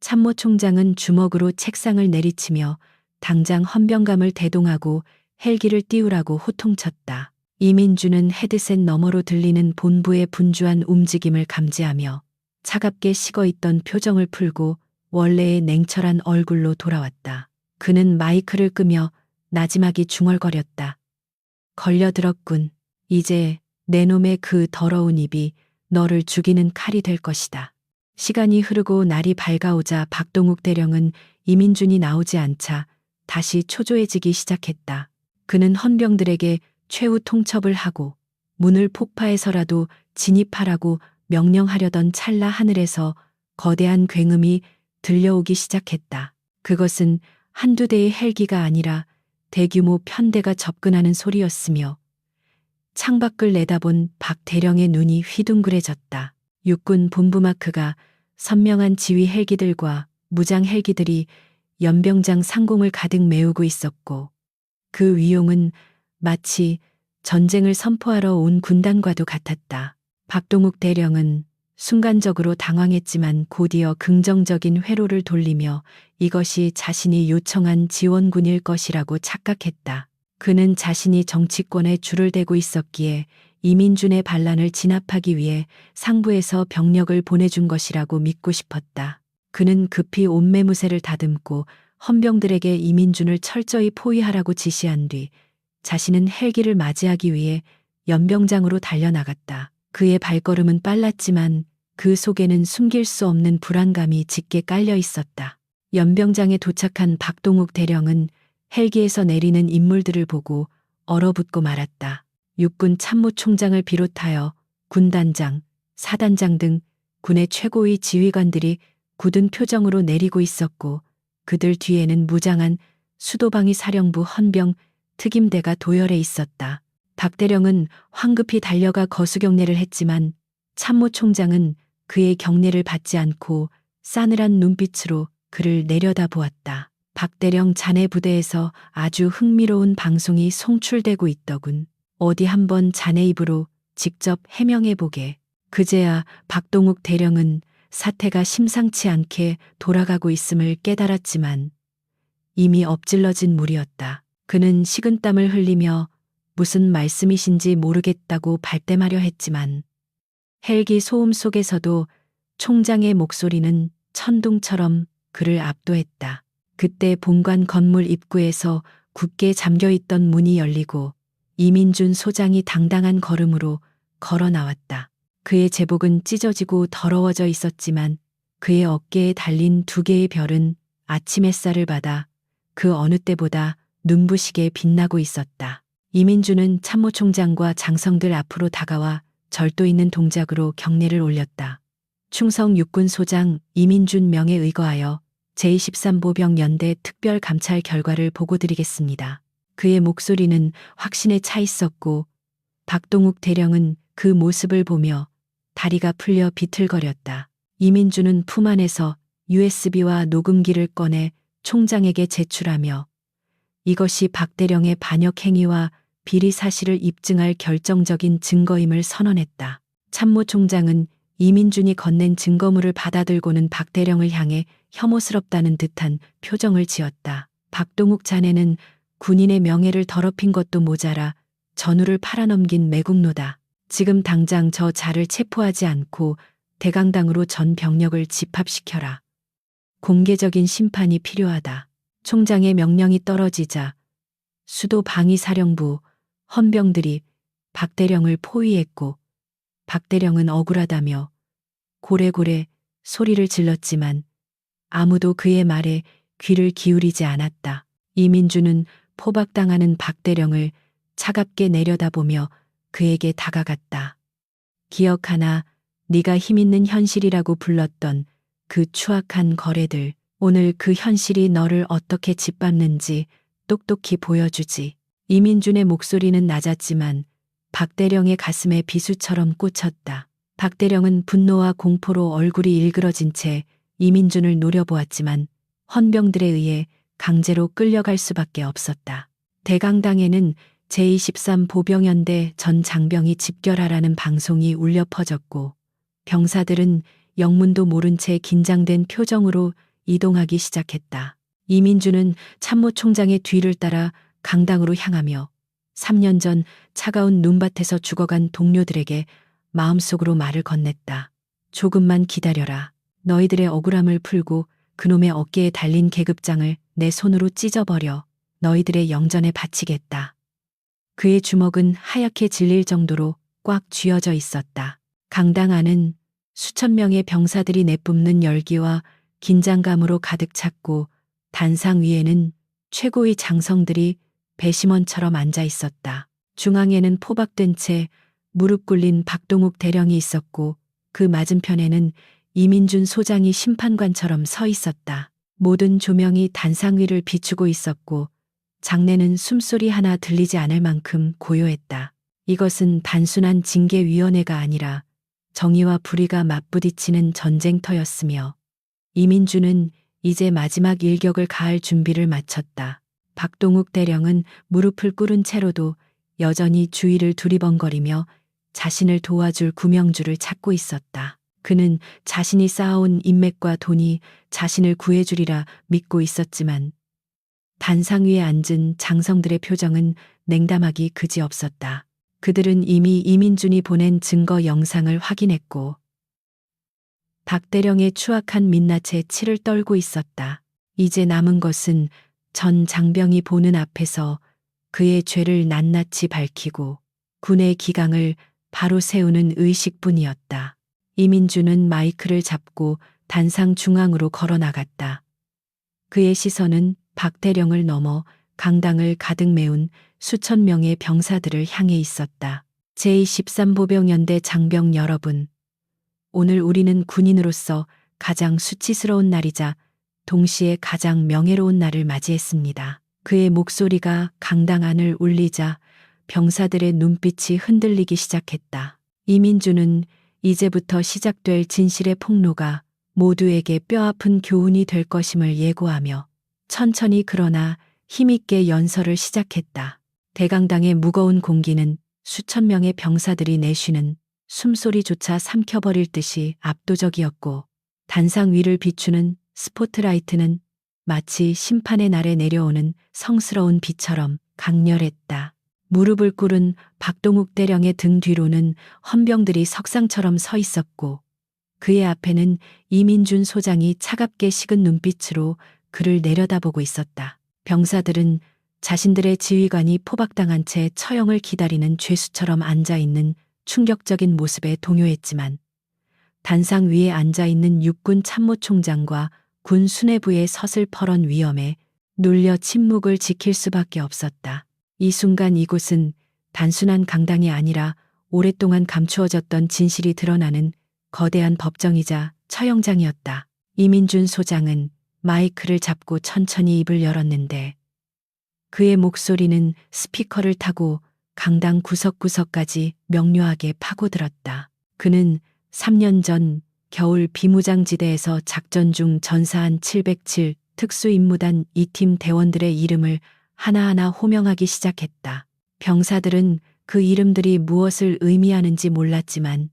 Speaker 1: 참모 총장은 주먹으로 책상을 내리치며 당장 헌병감을 대동하고 헬기를 띄우라고 호통쳤다. 이민준은 헤드셋 너머로 들리는 본부의 분주한 움직임을 감지하며 차갑게 식어있던 표정을 풀고 원래의 냉철한 얼굴로 돌아왔다. 그는 마이크를 끄며 나지막이 중얼거렸다. 걸려들었군. 이제 내 놈의 그 더러운 입이 너를 죽이는 칼이 될 것이다. 시간이 흐르고 날이 밝아오자 박동욱 대령은 이민준이 나오지 않자 다시 초조해지기 시작했다. 그는 헌병들에게 최후 통첩을 하고 문을 폭파해서라도 진입하라고 명령하려던 찰나 하늘에서 거대한 굉음이 들려오기 시작했다. 그것은 한두 대의 헬기가 아니라 대규모 편대가 접근하는 소리였으며 창밖을 내다본 박 대령의 눈이 휘둥그레졌다. 육군 본부 마크가 선명한 지휘 헬기들과 무장 헬기들이 연병장 상공을 가득 메우고 있었고 그 위용은 마치 전쟁을 선포하러 온 군단과도 같았다. 박동욱 대령은 순간적으로 당황했지만 곧이어 긍정적인 회로를 돌리며 이것이 자신이 요청한 지원군일 것이라고 착각했다. 그는 자신이 정치권에 줄을 대고 있었기에 이민준의 반란을 진압하기 위해 상부에서 병력을 보내준 것이라고 믿고 싶었다. 그는 급히 옷매무새를 다듬고 헌병들에게 이민준을 철저히 포위하라고 지시한 뒤 자신은 헬기를 맞이하기 위해 연병장으로 달려나갔다. 그의 발걸음은 빨랐지만 그 속에는 숨길 수 없는 불안감이 짙게 깔려 있었다. 연병장에 도착한 박동욱 대령은 헬기에서 내리는 인물들을 보고 얼어붙고 말았다. 육군 참모총장을 비롯하여 군단장, 사단장 등 군의 최고위 지휘관들이 굳은 표정으로 내리고 있었고 그들 뒤에는 무장한 수도방위 사령부 헌병 특임대가 도열해 있었다. 박 대령은 황급히 달려가 거수경례를 했지만 참모총장은 그의 경례를 받지 않고 싸늘한 눈빛으로 그를 내려다보았다. 박 대령 자네 부대에서 아주 흥미로운 방송이 송출되고 있더군. 어디 한번 자네 입으로 직접 해명해보게. 그제야 박동욱 대령은 사태가 심상치 않게 돌아가고 있음을 깨달았지만 이미 엎질러진 물이었다. 그는 식은땀을 흘리며 무슨 말씀이신지 모르겠다고 발뺌하려 했지만 헬기 소음 속에서도 총장의 목소리는 천둥처럼 그를 압도했다. 그때 본관 건물 입구에서 굳게 잠겨있던 문이 열리고 이민준 소장이 당당한 걸음으로 걸어 나왔다. 그의 제복은 찢어지고 더러워져 있었지만 그의 어깨에 달린 두 개의 별은 아침 햇살을 받아 그 어느 때보다 눈부시게 빛나고 있었다. 이민준은 참모총장과 장성들 앞으로 다가와 절도 있는 동작으로 경례를 올렸다. 충성 육군소장 이민준 명에 의거하여 제23보병 연대 특별감찰 결과를 보고드리겠습니다. 그의 목소리는 확신에 차 있었고 박동욱 대령은 그 모습을 보며 다리가 풀려 비틀거렸다. 이민준은 품 안에서 USB와 녹음기를 꺼내 총장에게 제출하며 이것이 박 대령의 반역 행위와 비리 사실을 입증할 결정적인 증거임을 선언했다. 참모총장은 이민준이 건넨 증거물을 받아들고는 박 대령을 향해 혐오스럽다는 듯한 표정을 지었다. 박동욱 자네는 군인의 명예를 더럽힌 것도 모자라 전우를 팔아넘긴 매국노다. 지금 당장 저 자를 체포하지 않고 대강당으로 전 병력을 집합시켜라. 공개적인 심판이 필요하다. 총장의 명령이 떨어지자 수도 방위사령부 헌병들이 박 대령을 포위했고 박 대령은 억울하다며 고래고래 소리를 질렀지만 아무도 그의 말에 귀를 기울이지 않았다. 이민준은 포박당하는 박 대령을 차갑게 내려다보며 그에게 다가갔다. 기억하나 네가 힘있는 현실이라고 불렀던 그 추악한 거래들. 오늘 그 현실이 너를 어떻게 짓밟는지 똑똑히 보여주지. 이민준의 목소리는 낮았지만 박 대령의 가슴에 비수처럼 꽂혔다. 박 대령은 분노와 공포로 얼굴이 일그러진 채 이민준을 노려보았지만 헌병들에 의해 강제로 끌려갈 수밖에 없었다. 대강당에는 제23보병연대 전 장병이 집결하라는 방송이 울려 퍼졌고 병사들은 영문도 모른 채 긴장된 표정으로 이동하기 시작했다. 이민준은 참모총장의 뒤를 따라 강당으로 향하며 3년 전 차가운 눈밭에서 죽어간 동료들에게 마음속으로 말을 건넸다. 조금만 기다려라. 너희들의 억울함을 풀고 그놈의 어깨에 달린 계급장을 내 손으로 찢어버려 너희들의 영전에 바치겠다. 그의 주먹은 하얗게 질릴 정도로 꽉 쥐어져 있었다. 강당 안은 수천 명의 병사들이 내뿜는 열기와 긴장감으로 가득 찼고 단상 위에는 최고의 장성들이 배심원처럼 앉아 있었다. 중앙에는 포박된 채 무릎 꿇린 박동욱 대령이 있었고 그 맞은편에는 이민준 소장이 심판관처럼 서 있었다. 모든 조명이 단상 위를 비추고 있었고 장내는 숨소리 하나 들리지 않을 만큼 고요했다. 이것은 단순한 징계위원회가 아니라 정의와 불의가 맞부딪히는 전쟁터였으며 이민준은 이제 마지막 일격을 가할 준비를 마쳤다. 박동욱 대령은 무릎을 꿇은 채로도 여전히 주위를 두리번거리며 자신을 도와줄 구명주를 찾고 있었다. 그는 자신이 쌓아온 인맥과 돈이 자신을 구해주리라 믿고 있었지만 단상 위에 앉은 장성들의 표정은 냉담하기 그지없었다. 그들은 이미 이민준이 보낸 증거 영상을 확인했고 박 대령의 추악한 민낯에 치를 떨고 있었다. 이제 남은 것은 전 장병이 보는 앞에서 그의 죄를 낱낱이 밝히고 군의 기강을 바로 세우는 의식뿐이었다. 이민준은 마이크를 잡고 단상 중앙으로 걸어 나갔다. 그의 시선은 박 대령을 넘어 강당을 가득 메운 수천 명의 병사들을 향해 있었다. 제13보병연대 장병 여러분, 오늘 우리는 군인으로서 가장 수치스러운 날이자 동시에 가장 명예로운 날을 맞이했습니다. 그의 목소리가 강당 안을 울리자 병사들의 눈빛이 흔들리기 시작했다. 이민준은 이제부터 시작될 진실의 폭로가 모두에게 뼈아픈 교훈이 될 것임을 예고하며 천천히 그러나 힘있게 연설을 시작했다. 대강당의 무거운 공기는 수천 명의 병사들이 내쉬는 숨소리조차 삼켜버릴 듯이 압도적이었고 단상 위를 비추는 스포트라이트는 마치 심판의 날에 내려오는 성스러운 비처럼 강렬했다. 무릎을 꿇은 박동욱 대령의 등 뒤로는 헌병들이 석상처럼 서 있었고 그의 앞에는 이민준 소장이 차갑게 식은 눈빛으로 그를 내려다보고 있었다. 병사들은 자신들의 지휘관이 포박당한 채 처형을 기다리는 죄수처럼 앉아있는 충격적인 모습에 동요했지만 단상 위에 앉아있는 육군 참모총장과 군 수뇌부의 서슬퍼런 위엄에 눌려 침묵을 지킬 수밖에 없었다. 이 순간 이곳은 단순한 강당이 아니라 오랫동안 감추어졌던 진실이 드러나는 거대한 법정이자 처형장이었다. 이민준 소장은 마이크를 잡고 천천히 입을 열었는데 그의 목소리는 스피커를 타고 강당 구석구석까지 명료하게 파고들었다. 그는 3년 전 겨울 비무장지대에서 작전 중 전사한 707 특수임무단 2팀 대원들의 이름을 하나하나 호명하기 시작했다. 병사들은 그 이름들이 무엇을 의미하는지 몰랐지만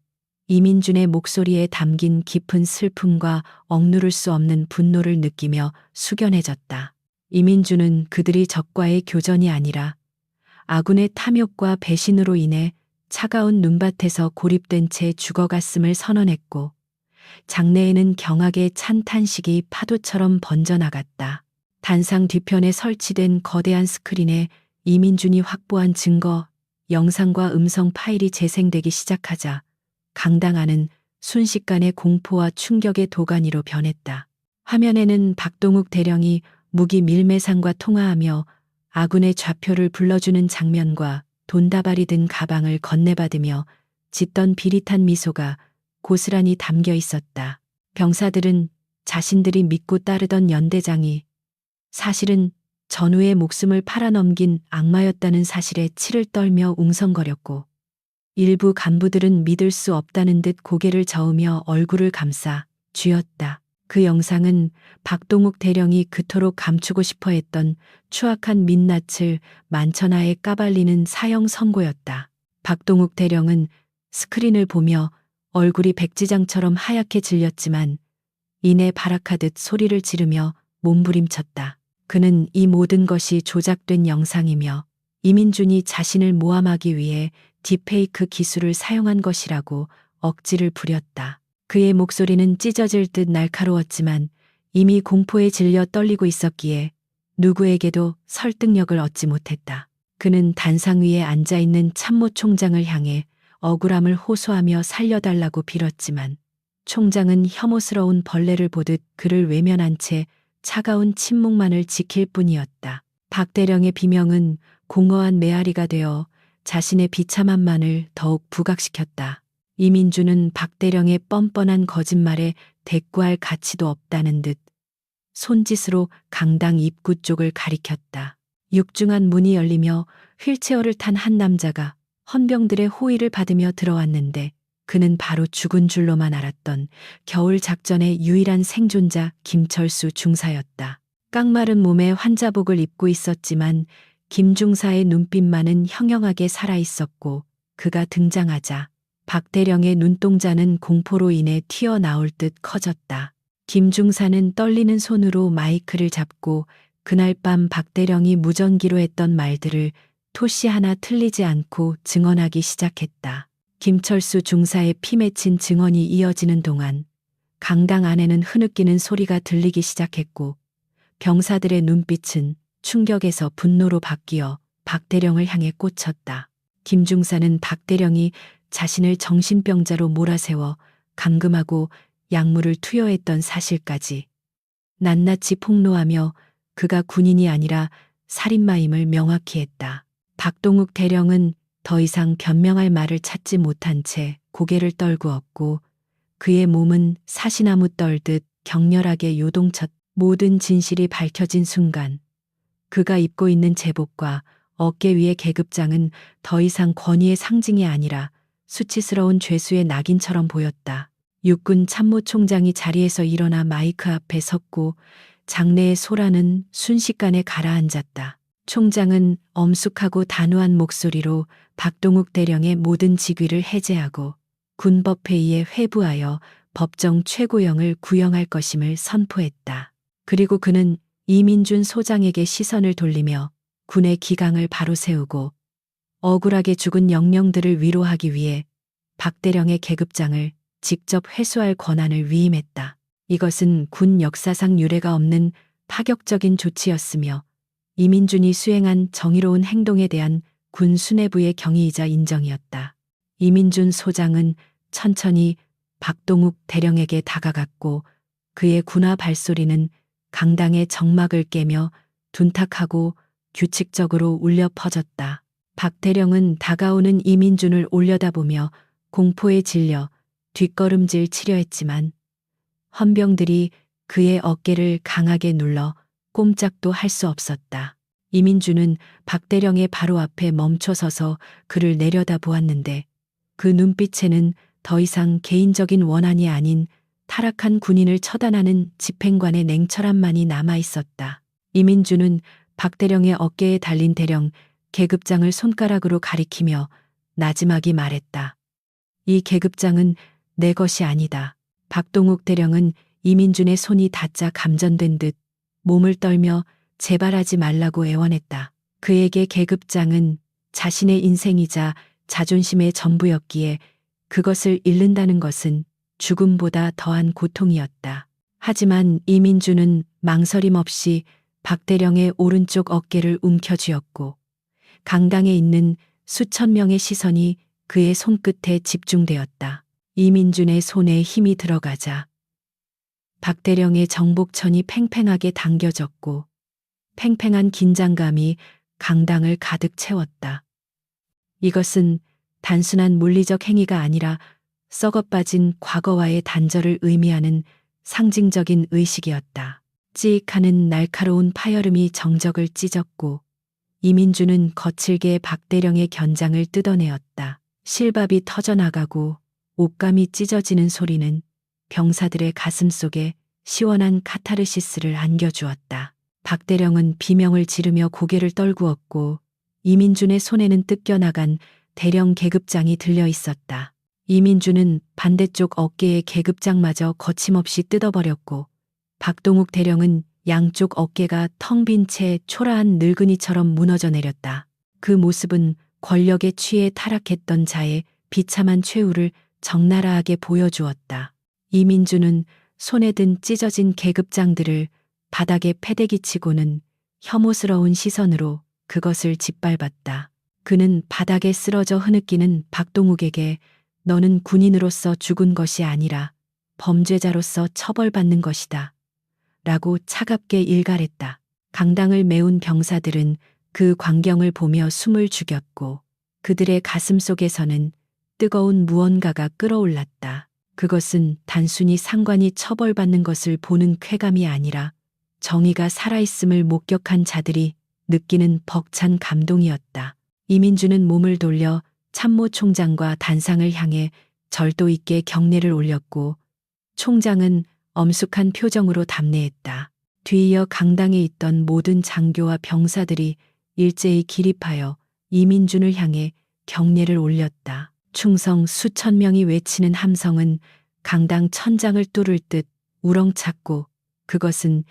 Speaker 1: 이민준의 목소리에 담긴 깊은 슬픔과 억누를 수 없는 분노를 느끼며 숙연해졌다. 이민준은 그들이 적과의 교전이 아니라 아군의 탐욕과 배신으로 인해 차가운 눈밭에서 고립된 채 죽어갔음을 선언했고 장내에는 경악의 찬 탄식이 파도처럼 번져나갔다. 단상 뒤편에 설치된 거대한 스크린에 이민준이 확보한 증거, 영상과 음성 파일이 재생되기 시작하자 강당 안은 순식간에 공포와 충격의 도가니로 변했다. 화면에는 박동욱 대령이 무기 밀매상과 통화하며 아군의 좌표를 불러주는 장면과 돈다발이 든 가방을 건네받으며 짓던 비릿한 미소가 고스란히 담겨 있었다. 병사들은 자신들이 믿고 따르던 연대장이 사실은 전우의 목숨을 팔아넘긴 악마였다는 사실에 치를 떨며 웅성거렸고 일부 간부들은 믿을 수 없다는 듯 고개를 저으며 얼굴을 감싸 쥐었다. 그 영상은 박동욱 대령이 그토록 감추고 싶어 했던 추악한 민낯을 만천하에 까발리는 사형 선고였다. 박동욱 대령은 스크린을 보며 얼굴이 백지장처럼 하얗게 질렸지만 이내 발악하듯 소리를 지르며 몸부림쳤다. 그는 이 모든 것이 조작된 영상이며 이민준이 자신을 모함하기 위해 딥페이크 기술을 사용한 것이라고 억지를 부렸다. 그의 목소리는 찢어질 듯 날카로웠지만 이미 공포에 질려 떨리고 있었기에 누구에게도 설득력을 얻지 못했다. 그는 단상 위에 앉아있는 참모 총장을 향해 억울함을 호소하며 살려달라고 빌었지만 총장은 혐오스러운 벌레를 보듯 그를 외면한 채 차가운 침묵만을 지킬 뿐이었다. 박대령의 비명은 공허한 메아리가 되어 자신의 비참함만을 더욱 부각시켰다. 이민주는 박대령의 뻔뻔한 거짓말에 대꾸할 가치도 없다는 듯 손짓으로 강당 입구 쪽을 가리켰다. 육중한 문이 열리며 휠체어를 탄 한 남자가 헌병들의 호의를 받으며 들어왔는데 그는 바로 죽은 줄로만 알았던 겨울 작전의 유일한 생존자 김철수 중사였다. 깡마른 몸에 환자복을 입고 있었지만 김 중사의 눈빛만은 형형하게 살아있었고 그가 등장하자 박대령의 눈동자는 공포로 인해 튀어나올 듯 커졌다. 김 중사는 떨리는 손으로 마이크를 잡고 그날 밤 박대령이 무전기로 했던 말들을 토시 하나 틀리지 않고 증언하기 시작했다. 김철수 중사의 피 맺힌 증언이 이어지는 동안 강당 안에는 흐느끼는 소리가 들리기 시작했고 병사들의 눈빛은 충격에서 분노로 바뀌어 박대령을 향해 꽂혔다. 김 중사는 박대령이 자신을 정신병자로 몰아세워 감금하고 약물을 투여했던 사실까지 낱낱이 폭로하며 그가 군인이 아니라 살인마임을 명확히 했다. 박동욱 대령은 더 이상 변명할 말을 찾지 못한 채 고개를 떨구었고 그의 몸은 사시나무 떨듯 격렬하게 요동쳤다. 모든 진실이 밝혀진 순간 그가 입고 있는 제복과 어깨 위의 계급장은 더 이상 권위의 상징이 아니라 수치스러운 죄수의 낙인처럼 보였다. 육군 참모총장이 자리에서 일어나 마이크 앞에 섰고 장내의 소라는 순식간에 가라앉았다. 총장은 엄숙하고 단호한 목소리로 박동욱 대령의 모든 직위를 해제하고 군법회의에 회부하여 법정 최고형을 구형할 것임을 선포했다. 그리고 그는 이민준 소장에게 시선을 돌리며 군의 기강을 바로 세우고 억울하게 죽은 영령들을 위로하기 위해 박대령의 계급장을 직접 회수할 권한을 위임했다. 이것은 군 역사상 유례가 없는 파격적인 조치였으며 이민준이 수행한 정의로운 행동에 대한 군 수뇌부의 경의이자 인정이었다. 이민준 소장은 천천히 박동욱 대령에게 다가갔고 그의 군화 발소리는 강당의 정막을 깨며 둔탁하고 규칙적으로 울려 퍼졌다. 박 대령은 다가오는 이민준을 올려다보며 공포에 질려 뒷걸음질 치려 했지만 헌병들이 그의 어깨를 강하게 눌러 꼼짝도 할 수 없었다. 이민준은 박 대령의 바로 앞에 멈춰서서 그를 내려다보았는데 그 눈빛에는 더 이상 개인적인 원한이 아닌 타락한 군인을 처단하는 집행관의 냉철함만이 남아 있었다. 이민준은 박 대령의 어깨에 달린 대령 계급장을 손가락으로 가리키며 나지막이 말했다. 이 계급장은 내 것이 아니다. 박동욱 대령은 이민준의 손이 닿자 감전된 듯 몸을 떨며 재발하지 말라고 애원했다. 그에게 계급장은 자신의 인생이자 자존심의 전부였기에 그것을 잃는다는 것은 죽음보다 더한 고통이었다. 하지만 이민준은 망설임 없이 박대령의 오른쪽 어깨를 움켜쥐었고 강당에 있는 수천 명의 시선이 그의 손끝에 집중되었다. 이민준의 손에 힘이 들어가자 박대령의 정복천이 팽팽하게 당겨졌고 팽팽한 긴장감이 강당을 가득 채웠다. 이것은 단순한 물리적 행위가 아니라 썩어빠진 과거와의 단절을 의미하는 상징적인 의식이었다. 찌익하는 날카로운 파열음이 정적을 찢었고 이민준은 거칠게 박대령의 견장을 뜯어내었다. 실밥이 터져나가고 옷감이 찢어지는 소리는 병사들의 가슴 속에 시원한 카타르시스를 안겨주었다. 박대령은 비명을 지르며 고개를 떨구었고 이민준의 손에는 뜯겨나간 대령 계급장이 들려 있었다. 이민준은 반대쪽 어깨의 계급장마저 거침없이 뜯어버렸고 박동욱 대령은 양쪽 어깨가 텅 빈 채 초라한 늙은이처럼 무너져 내렸다. 그 모습은 권력에 취해 타락했던 자의 비참한 최후를 적나라하게 보여주었다. 이민주는 손에 든 찢어진 계급장들을 바닥에 패대기치고는 혐오스러운 시선으로 그것을 짓밟았다. 그는 바닥에 쓰러져 흐느끼는 박동욱에게 너는 군인으로서 죽은 것이 아니라 범죄자로서 처벌받는 것이다. 라고 차갑게 일갈했다. 강당을 메운 병사들은 그 광경을 보며 숨을 죽였고 그들의 가슴 속에서는 뜨거운 무언가가 끓어올랐다. 그것은 단순히 상관이 처벌받는 것을 보는 쾌감이 아니라 정의가 살아있음을 목격한 자들이 느끼는 벅찬 감동이었다. 이민주는 몸을 돌려 참모 총장과 단상을 향해 절도 있게 경례를 올렸고 총장은 엄숙한 표정으로 답례했다. 뒤이어 강당에 있던 모든 장교와 병사들이 일제히 기립하여 이민준을 향해 경례를 올렸다. 충성 수천 명이 외치는 함성은 강당 천장을 뚫을 듯 우렁찼고 그것은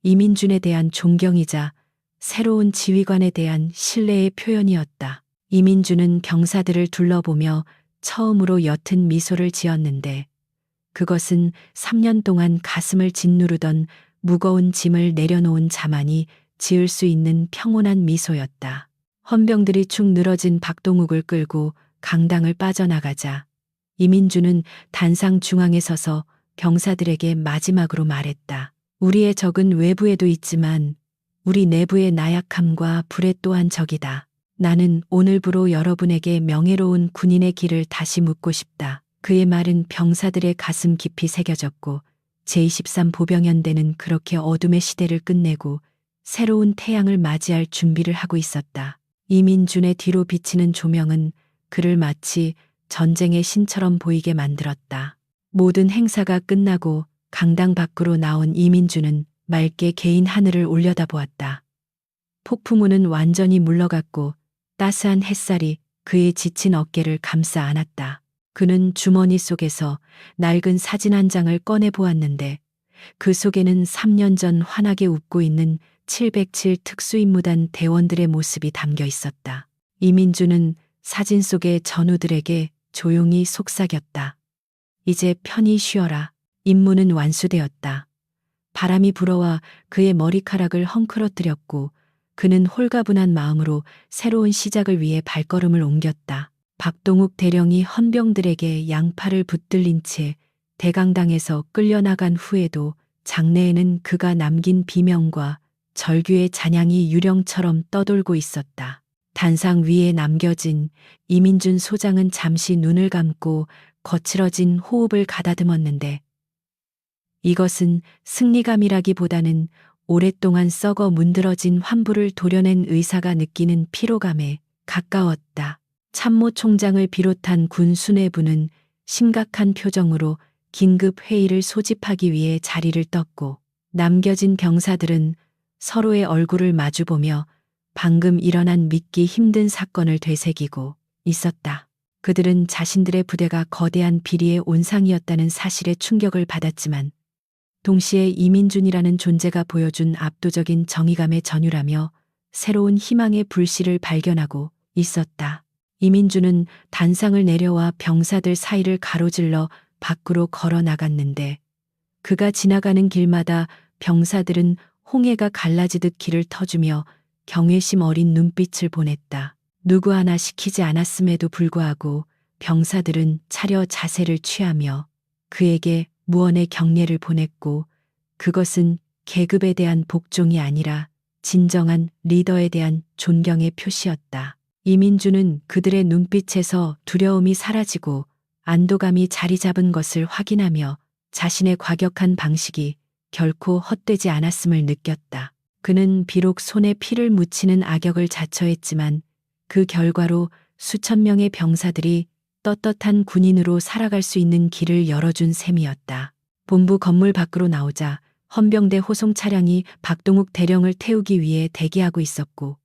Speaker 1: 이민준에 대한 존경이자 새로운 지휘관에 대한 신뢰의 표현이었다. 이민준은 병사들을 둘러보며 처음으로 옅은 미소를 지었는데 그것은 3년 동안 가슴을 짓누르던 무거운 짐을 내려놓은 자만이 지을 수 있는 평온한 미소였다. 헌병들이 축 늘어진 박동욱을 끌고 강당을 빠져나가자 이민주는 단상 중앙에 서서 병사들에게 마지막으로 말했다. 우리의 적은 외부에도 있지만 우리 내부의 나약함과 불의 또한 적이다. 나는 오늘부로 여러분에게 명예로운 군인의 길을 다시 묻고 싶다. 그의 말은 병사들의 가슴 깊이 새겨졌고 제23 보병연대는 그렇게 어둠의 시대를 끝내고 새로운 태양을 맞이할 준비를 하고 있었다. 이민준의 뒤로 비치는 조명은 그를 마치 전쟁의 신처럼 보이게 만들었다. 모든 행사가 끝나고 강당 밖으로 나온 이민준은 맑게 개인 하늘을 올려다보았다. 폭풍우는 완전히 물러갔고 따스한 햇살이 그의 지친 어깨를 감싸 안았다. 그는 주머니 속에서 낡은 사진 한 장을 꺼내 보았는데 그 속에는 3년 전 환하게 웃고 있는 707 특수임무단 대원들의 모습이 담겨 있었다. 이민주는 사진 속의 전우들에게 조용히 속삭였다. 이제 편히 쉬어라. 임무는 완수되었다. 바람이 불어와 그의 머리카락을 헝클어뜨렸고 그는 홀가분한 마음으로 새로운 시작을 위해 발걸음을 옮겼다. 박동욱 대령이 헌병들에게 양팔을 붙들린 채 대강당에서 끌려나간 후에도 장내에는 그가 남긴 비명과 절규의 잔향이 유령처럼 떠돌고 있었다. 단상 위에 남겨진 이민준 소장은 잠시 눈을 감고 거칠어진 호흡을 가다듬었는데 이것은 승리감이라기보다는 오랫동안 썩어 문드러진 환부를 도려낸 의사가 느끼는 피로감에 가까웠다. 참모 총장을 비롯한 군 수뇌부는 심각한 표정으로 긴급 회의를 소집하기 위해 자리를 떴고 남겨진 병사들은 서로의 얼굴을 마주보며 방금 일어난 믿기 힘든 사건을 되새기고 있었다. 그들은 자신들의 부대가 거대한 비리의 온상이었다는 사실에 충격을 받았지만 동시에 이민준이라는 존재가 보여준 압도적인 정의감에 전율하며 새로운 희망의 불씨를 발견하고 있었다. 이민준은 단상을 내려와 병사들 사이를 가로질러 밖으로 걸어 나갔는데 그가 지나가는 길마다 병사들은 홍해가 갈라지듯 길을 터주며 경외심 어린 눈빛을 보냈다. 누구 하나 시키지 않았음에도 불구하고 병사들은 차려 자세를 취하며 그에게 무언의 경례를 보냈고 그것은 계급에 대한 복종이 아니라 진정한 리더에 대한 존경의 표시였다. 이민주는 그들의 눈빛에서 두려움이 사라지고 안도감이 자리 잡은 것을 확인하며 자신의 과격한 방식이 결코 헛되지 않았음을 느꼈다. 그는 비록 손에 피를 묻히는 악역을 자처했지만 그 결과로 수천 명의 병사들이 떳떳한 군인으로 살아갈 수 있는 길을 열어준 셈이었다. 본부 건물 밖으로 나오자 헌병대 호송 차량이 박동욱 대령을 태우기 위해 대기하고 있었고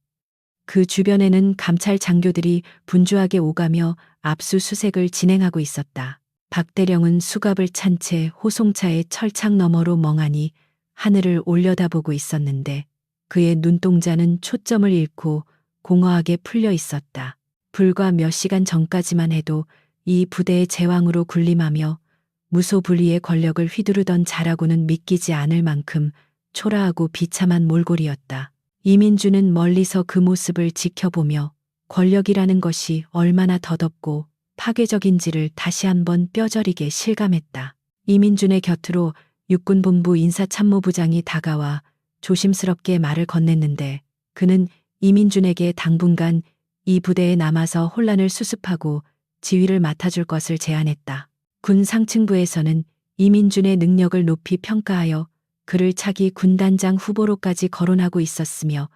Speaker 1: 그 주변에는 감찰 장교들이 분주하게 오가며 압수수색을 진행하고 있었다. 박 대령은 수갑을 찬 채 호송차의 철창 너머로 멍하니 하늘을 올려다보고 있었는데 그의 눈동자는 초점을 잃고 공허하게 풀려 있었다. 불과 몇 시간 전까지만 해도 이 부대의 제왕으로 군림하며 무소불위의 권력을 휘두르던 자라고는 믿기지 않을 만큼 초라하고 비참한 몰골이었다. 이민주는 멀리서 그 모습을 지켜보며 권력이라는 것이 얼마나 더덥고 파괴적인지를 다시 한번 뼈저리게 실감했다. 이민준의 곁으로 육군본부 인사참모부장이 다가와 조심스럽게 말을 건넸는데 그는 이민준에게 당분간 이 부대에 남아서 혼란을 수습하고 지휘를 맡아줄 것을 제안했다. 군 상층부에서는 이민준의 능력을 높이 평가하여 그를 차기 군단장 후보로까지 거론하고 있었으며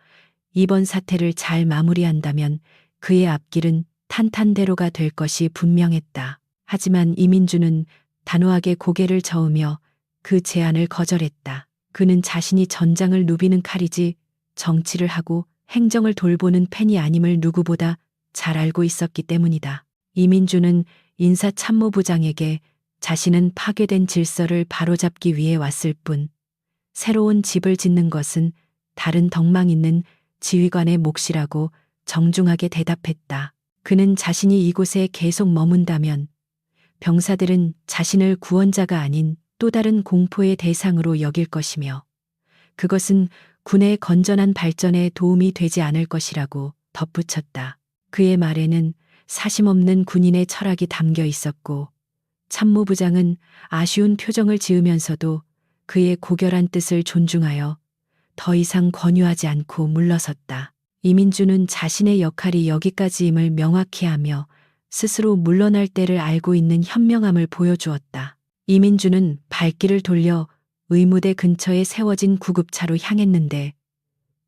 Speaker 1: 이번 사태를 잘 마무리한다면 그의 앞길은 탄탄대로가 될 것이 분명했다. 하지만 이민준은 단호하게 고개를 저으며 그 제안을 거절했다. 그는 자신이 전장을 누비는 칼이지 정치를 하고 행정을 돌보는 펜이 아님을 누구보다 잘 알고 있었기 때문이다. 이민준은 인사참모부장에게 자신은 파괴된 질서를 바로잡기 위해 왔을 뿐 새로운 집을 짓는 것은 다른 덕망 있는 지휘관의 몫이라고 정중하게 대답했다. 그는 자신이 이곳에 계속 머문다면 병사들은 자신을 구원자가 아닌 또 다른 공포의 대상으로 여길 것이며 그것은 군의 건전한 발전에 도움이 되지 않을 것이라고 덧붙였다. 그의 말에는 사심없는 군인의 철학이 담겨 있었고 참모부장은 아쉬운 표정을 지으면서도 그의 고결한 뜻을 존중하여 더 이상 권유하지 않고 물러섰다. 이민주는 자신의 역할이 여기까지임을 명확히 하며 스스로 물러날 때를 알고 있는 현명함을 보여주었다. 이민주는 발길을 돌려 의무대 근처에 세워진 구급차로 향했는데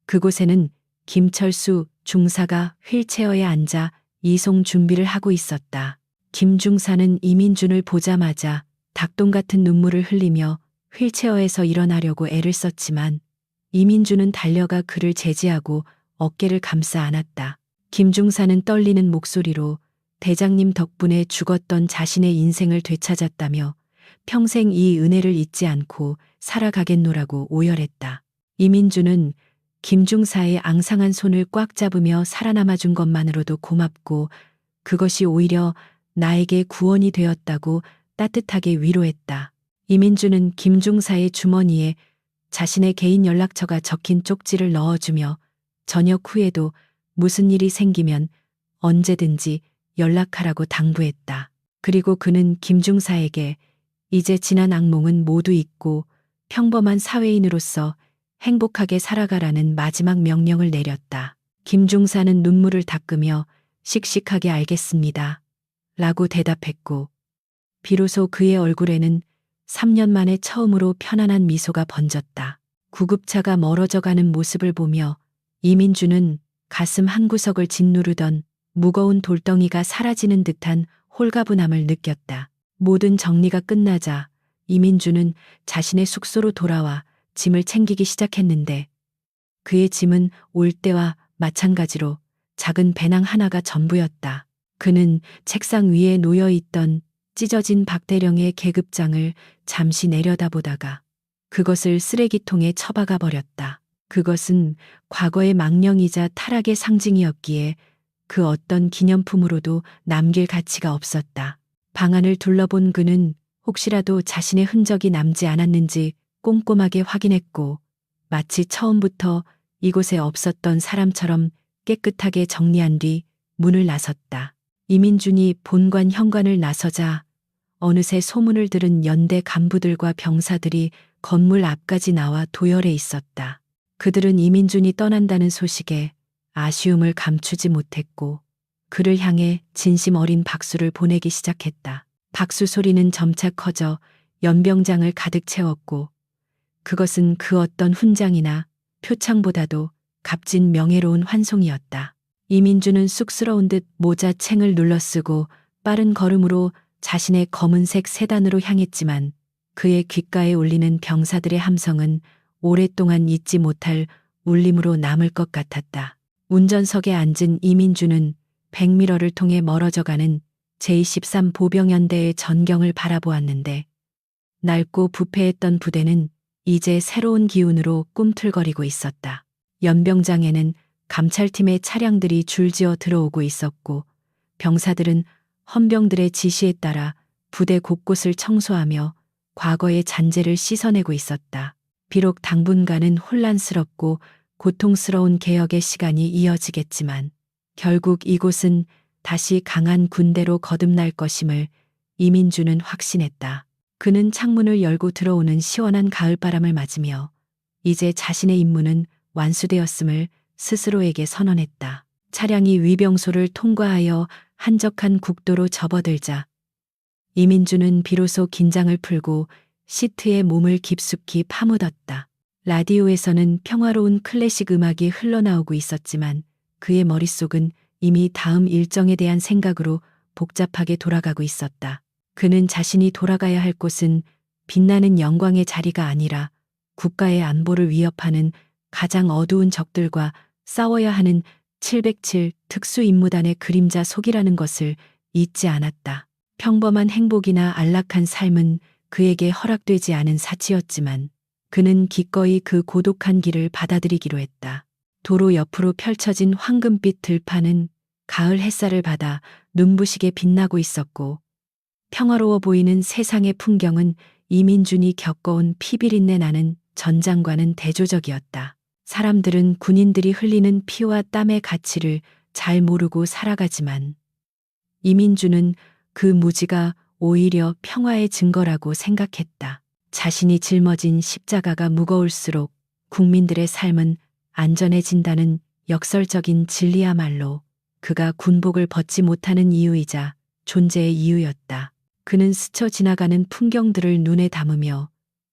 Speaker 1: 그곳에는 김철수 중사가 휠체어에 앉아 이송 준비를 하고 있었다. 김 중사는 이민준을 보자마자 닭똥 같은 눈물을 흘리며 휠체어에서 일어나려고 애를 썼지만 이민준은 달려가 그를 제지하고 어깨를 감싸 안았다. 김 중사는 떨리는 목소리로 대장님 덕분에 죽었던 자신의 인생을 되찾았다며 평생 이 은혜를 잊지 않고 살아가겠노라고 오열했다. 이민준은 김 중사의 앙상한 손을 꽉 잡으며 살아남아 준 것만으로도 고맙고 그것이 오히려 나에게 구원이 되었다고 따뜻하게 위로했다. 이민준은 김 중사의 주머니에 자신의 개인 연락처가 적힌 쪽지를 넣어주며 저녁 후에도 무슨 일이 생기면 언제든지 연락하라고 당부했다. 그리고 그는 김 중사에게 이제 지난 악몽은 모두 잊고 평범한 사회인으로서 행복하게 살아가라는 마지막 명령을 내렸다. 김 중사는 눈물을 닦으며 씩씩하게 알겠습니다. 라고 대답했고 비로소 그의 얼굴에는 3년 만에 처음으로 편안한 미소가 번졌다. 구급차가 멀어져 가는 모습을 보며 이민주는 가슴 한구석을 짓누르던 무거운 돌덩이가 사라지는 듯한 홀가분함을 느꼈다. 모든 정리가 끝나자 이민주는 자신의 숙소로 돌아와 짐을 챙기기 시작했는데 그의 짐은 올 때와 마찬가지로 작은 배낭 하나가 전부였다. 그는 책상 위에 놓여 있던 찢어진 박대령의 계급장을 잠시 내려다보다가 그것을 쓰레기통에 처박아 버렸다. 그것은 과거의 망령이자 타락의 상징이었기에 그 어떤 기념품으로도 남길 가치가 없었다. 방안을 둘러본 그는 혹시라도 자신의 흔적이 남지 않았는지 꼼꼼하게 확인했고 마치 처음부터 이곳에 없었던 사람처럼 깨끗하게 정리한 뒤 문을 나섰다. 이민준이 본관 현관을 나서자 어느새 소문을 들은 연대 간부들과 병사들이 건물 앞까지 나와 도열해 있었다. 그들은 이민준이 떠난다는 소식에 아쉬움을 감추지 못했고 그를 향해 진심 어린 박수를 보내기 시작했다. 박수 소리는 점차 커져 연병장을 가득 채웠고 그것은 그 어떤 훈장이나 표창보다도 값진 명예로운 환송이었다. 이민주는 쑥스러운 듯 모자챙을 눌러쓰고 빠른 걸음으로 자신의 검은색 세단으로 향했지만 그의 귓가에 울리는 병사들의 함성은 오랫동안 잊지 못할 울림으로 남을 것 같았다. 운전석에 앉은 이민주는 백미러를 통해 멀어져가는 제23 보병연대의 전경을 바라보았는데 낡고 부패했던 부대는 이제 새로운 기운으로 꿈틀거리고 있었다. 연병장에는 감찰팀의 차량들이 줄지어 들어오고 있었고 병사들은 헌병들의 지시에 따라 부대 곳곳을 청소하며 과거의 잔재를 씻어내고 있었다. 비록 당분간은 혼란스럽고 고통스러운 개혁의 시간이 이어지겠지만 결국 이곳은 다시 강한 군대로 거듭날 것임을 이민주는 확신했다. 그는 창문을 열고 들어오는 시원한 가을바람을 맞으며 이제 자신의 임무는 완수되었음을 스스로에게 선언했다. 차량이 위병소를 통과하여 한적한 국도로 접어들자 이민주는 비로소 긴장을 풀고 시트에 몸을 깊숙이 파묻었다. 라디오에서는 평화로운 클래식 음악이 흘러나오고 있었지만 그의 머릿속은 이미 다음 일정에 대한 생각으로 복잡하게 돌아가고 있었다. 그는 자신이 돌아가야 할 곳은 빛나는 영광의 자리가 아니라 국가의 안보를 위협하는 가장 어두운 적들과 싸워야 하는 707 특수임무단의 그림자 속이라는 것을 잊지 않았다. 평범한 행복이나 안락한 삶은 그에게 허락되지 않은 사치였지만 그는 기꺼이 그 고독한 길을 받아들이기로 했다. 도로 옆으로 펼쳐진 황금빛 들판은 가을 햇살을 받아 눈부시게 빛나고 있었고 평화로워 보이는 세상의 풍경은 이민준이 겪어온 피비린내 나는 전장과는 대조적이었다. 사람들은 군인들이 흘리는 피와 땀의 가치를 잘 모르고 살아가지만 이민준은 그 무지가 오히려 평화의 증거라고 생각했다. 자신이 짊어진 십자가가 무거울수록 국민들의 삶은 안전해진다는 역설적인 진리야말로 그가 군복을 벗지 못하는 이유이자 존재의 이유였다. 그는 스쳐 지나가는 풍경들을 눈에 담으며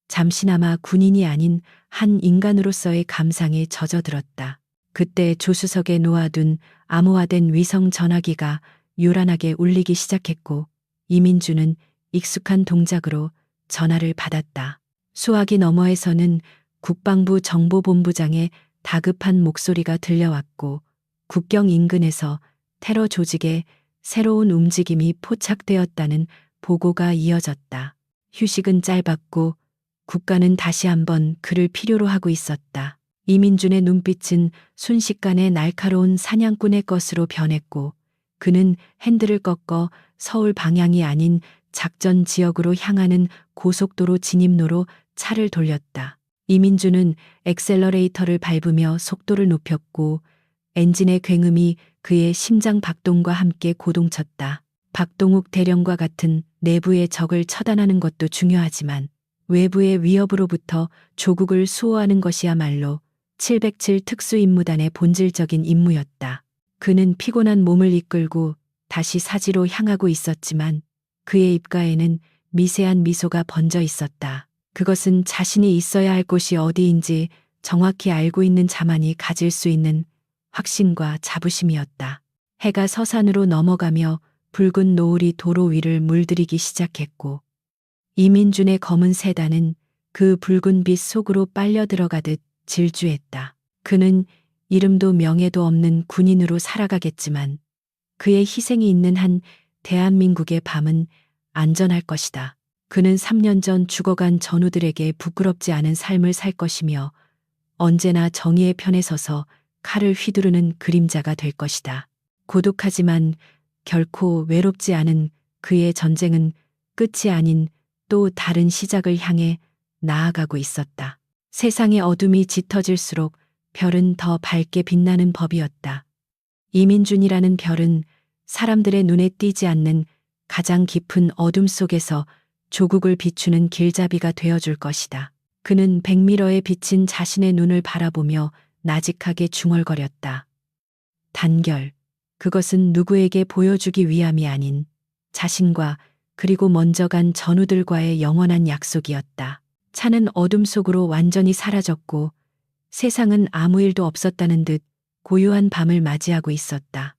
Speaker 1: 잠시나마 군인이 아닌 한 인간으로서의 감상에 젖어들었다. 그때 조수석에 놓아둔 암호화된 위성 전화기가 요란하게 울리기 시작했고 이민주는 익숙한 동작으로 전화를 받았다. 수화기 너머에서는 국방부 정보본부장의 다급한 목소리가 들려왔고 국경 인근에서 테러 조직의 새로운 움직임이 포착되었다는 보고가 이어졌다. 휴식은 짧았고 국가는 다시 한번 그를 필요로 하고 있었다. 이민준의 눈빛은 순식간에 날카로운 사냥꾼의 것으로 변했고 그는 핸들을 꺾어 서울 방향이 아닌 작전 지역으로 향하는 고속도로 진입로로 차를 돌렸다. 이민주는 엑셀러레이터를 밟으며 속도를 높였고 엔진의 굉음이 그의 심장 박동과 함께 고동쳤다. 박동욱 대령과 같은 내부의 적을 처단하는 것도 중요하지만 외부의 위협으로부터 조국을 수호하는 것이야말로 707 특수임무단의 본질적인 임무였다. 그는 피곤한 몸을 이끌고 다시 사지로 향하고 있었지만 그의 입가에는 미세한 미소가 번져 있었다. 그것은 자신이 있어야 할 곳이 어디인지 정확히 알고 있는 자만이 가질 수 있는 확신과 자부심이었다. 해가 서산으로 넘어가며 붉은 노을이 도로 위를 물들이기 시작했고 이민준의 검은 세단은 그 붉은 빛 속으로 빨려 들어가듯 질주했다. 그는 이름도 명예도 없는 군인으로 살아가겠지만 그의 희생이 있는 한 대한민국의 밤은 안전할 것이다. 그는 3년 전 죽어간 전우들에게 부끄럽지 않은 삶을 살 것이며 언제나 정의의 편에 서서 칼을 휘두르는 그림자가 될 것이다. 고독하지만 결코 외롭지 않은 그의 전쟁은 끝이 아닌 또 다른 시작을 향해 나아가고 있었다. 세상의 어둠이 짙어질수록 별은 더 밝게 빛나는 법이었다. 이민준이라는 별은 사람들의 눈에 띄지 않는 가장 깊은 어둠 속에서 조국을 비추는 길잡이가 되어줄 것이다. 그는 백미러에 비친 자신의 눈을 바라보며 나직하게 중얼거렸다. 단결. 그것은 누구에게 보여주기 위함이 아닌 자신과 그리고 먼저 간 전우들과의 영원한 약속이었다. 차는 어둠 속으로 완전히 사라졌고 세상은 아무 일도 없었다는 듯 고요한 밤을 맞이하고 있었다.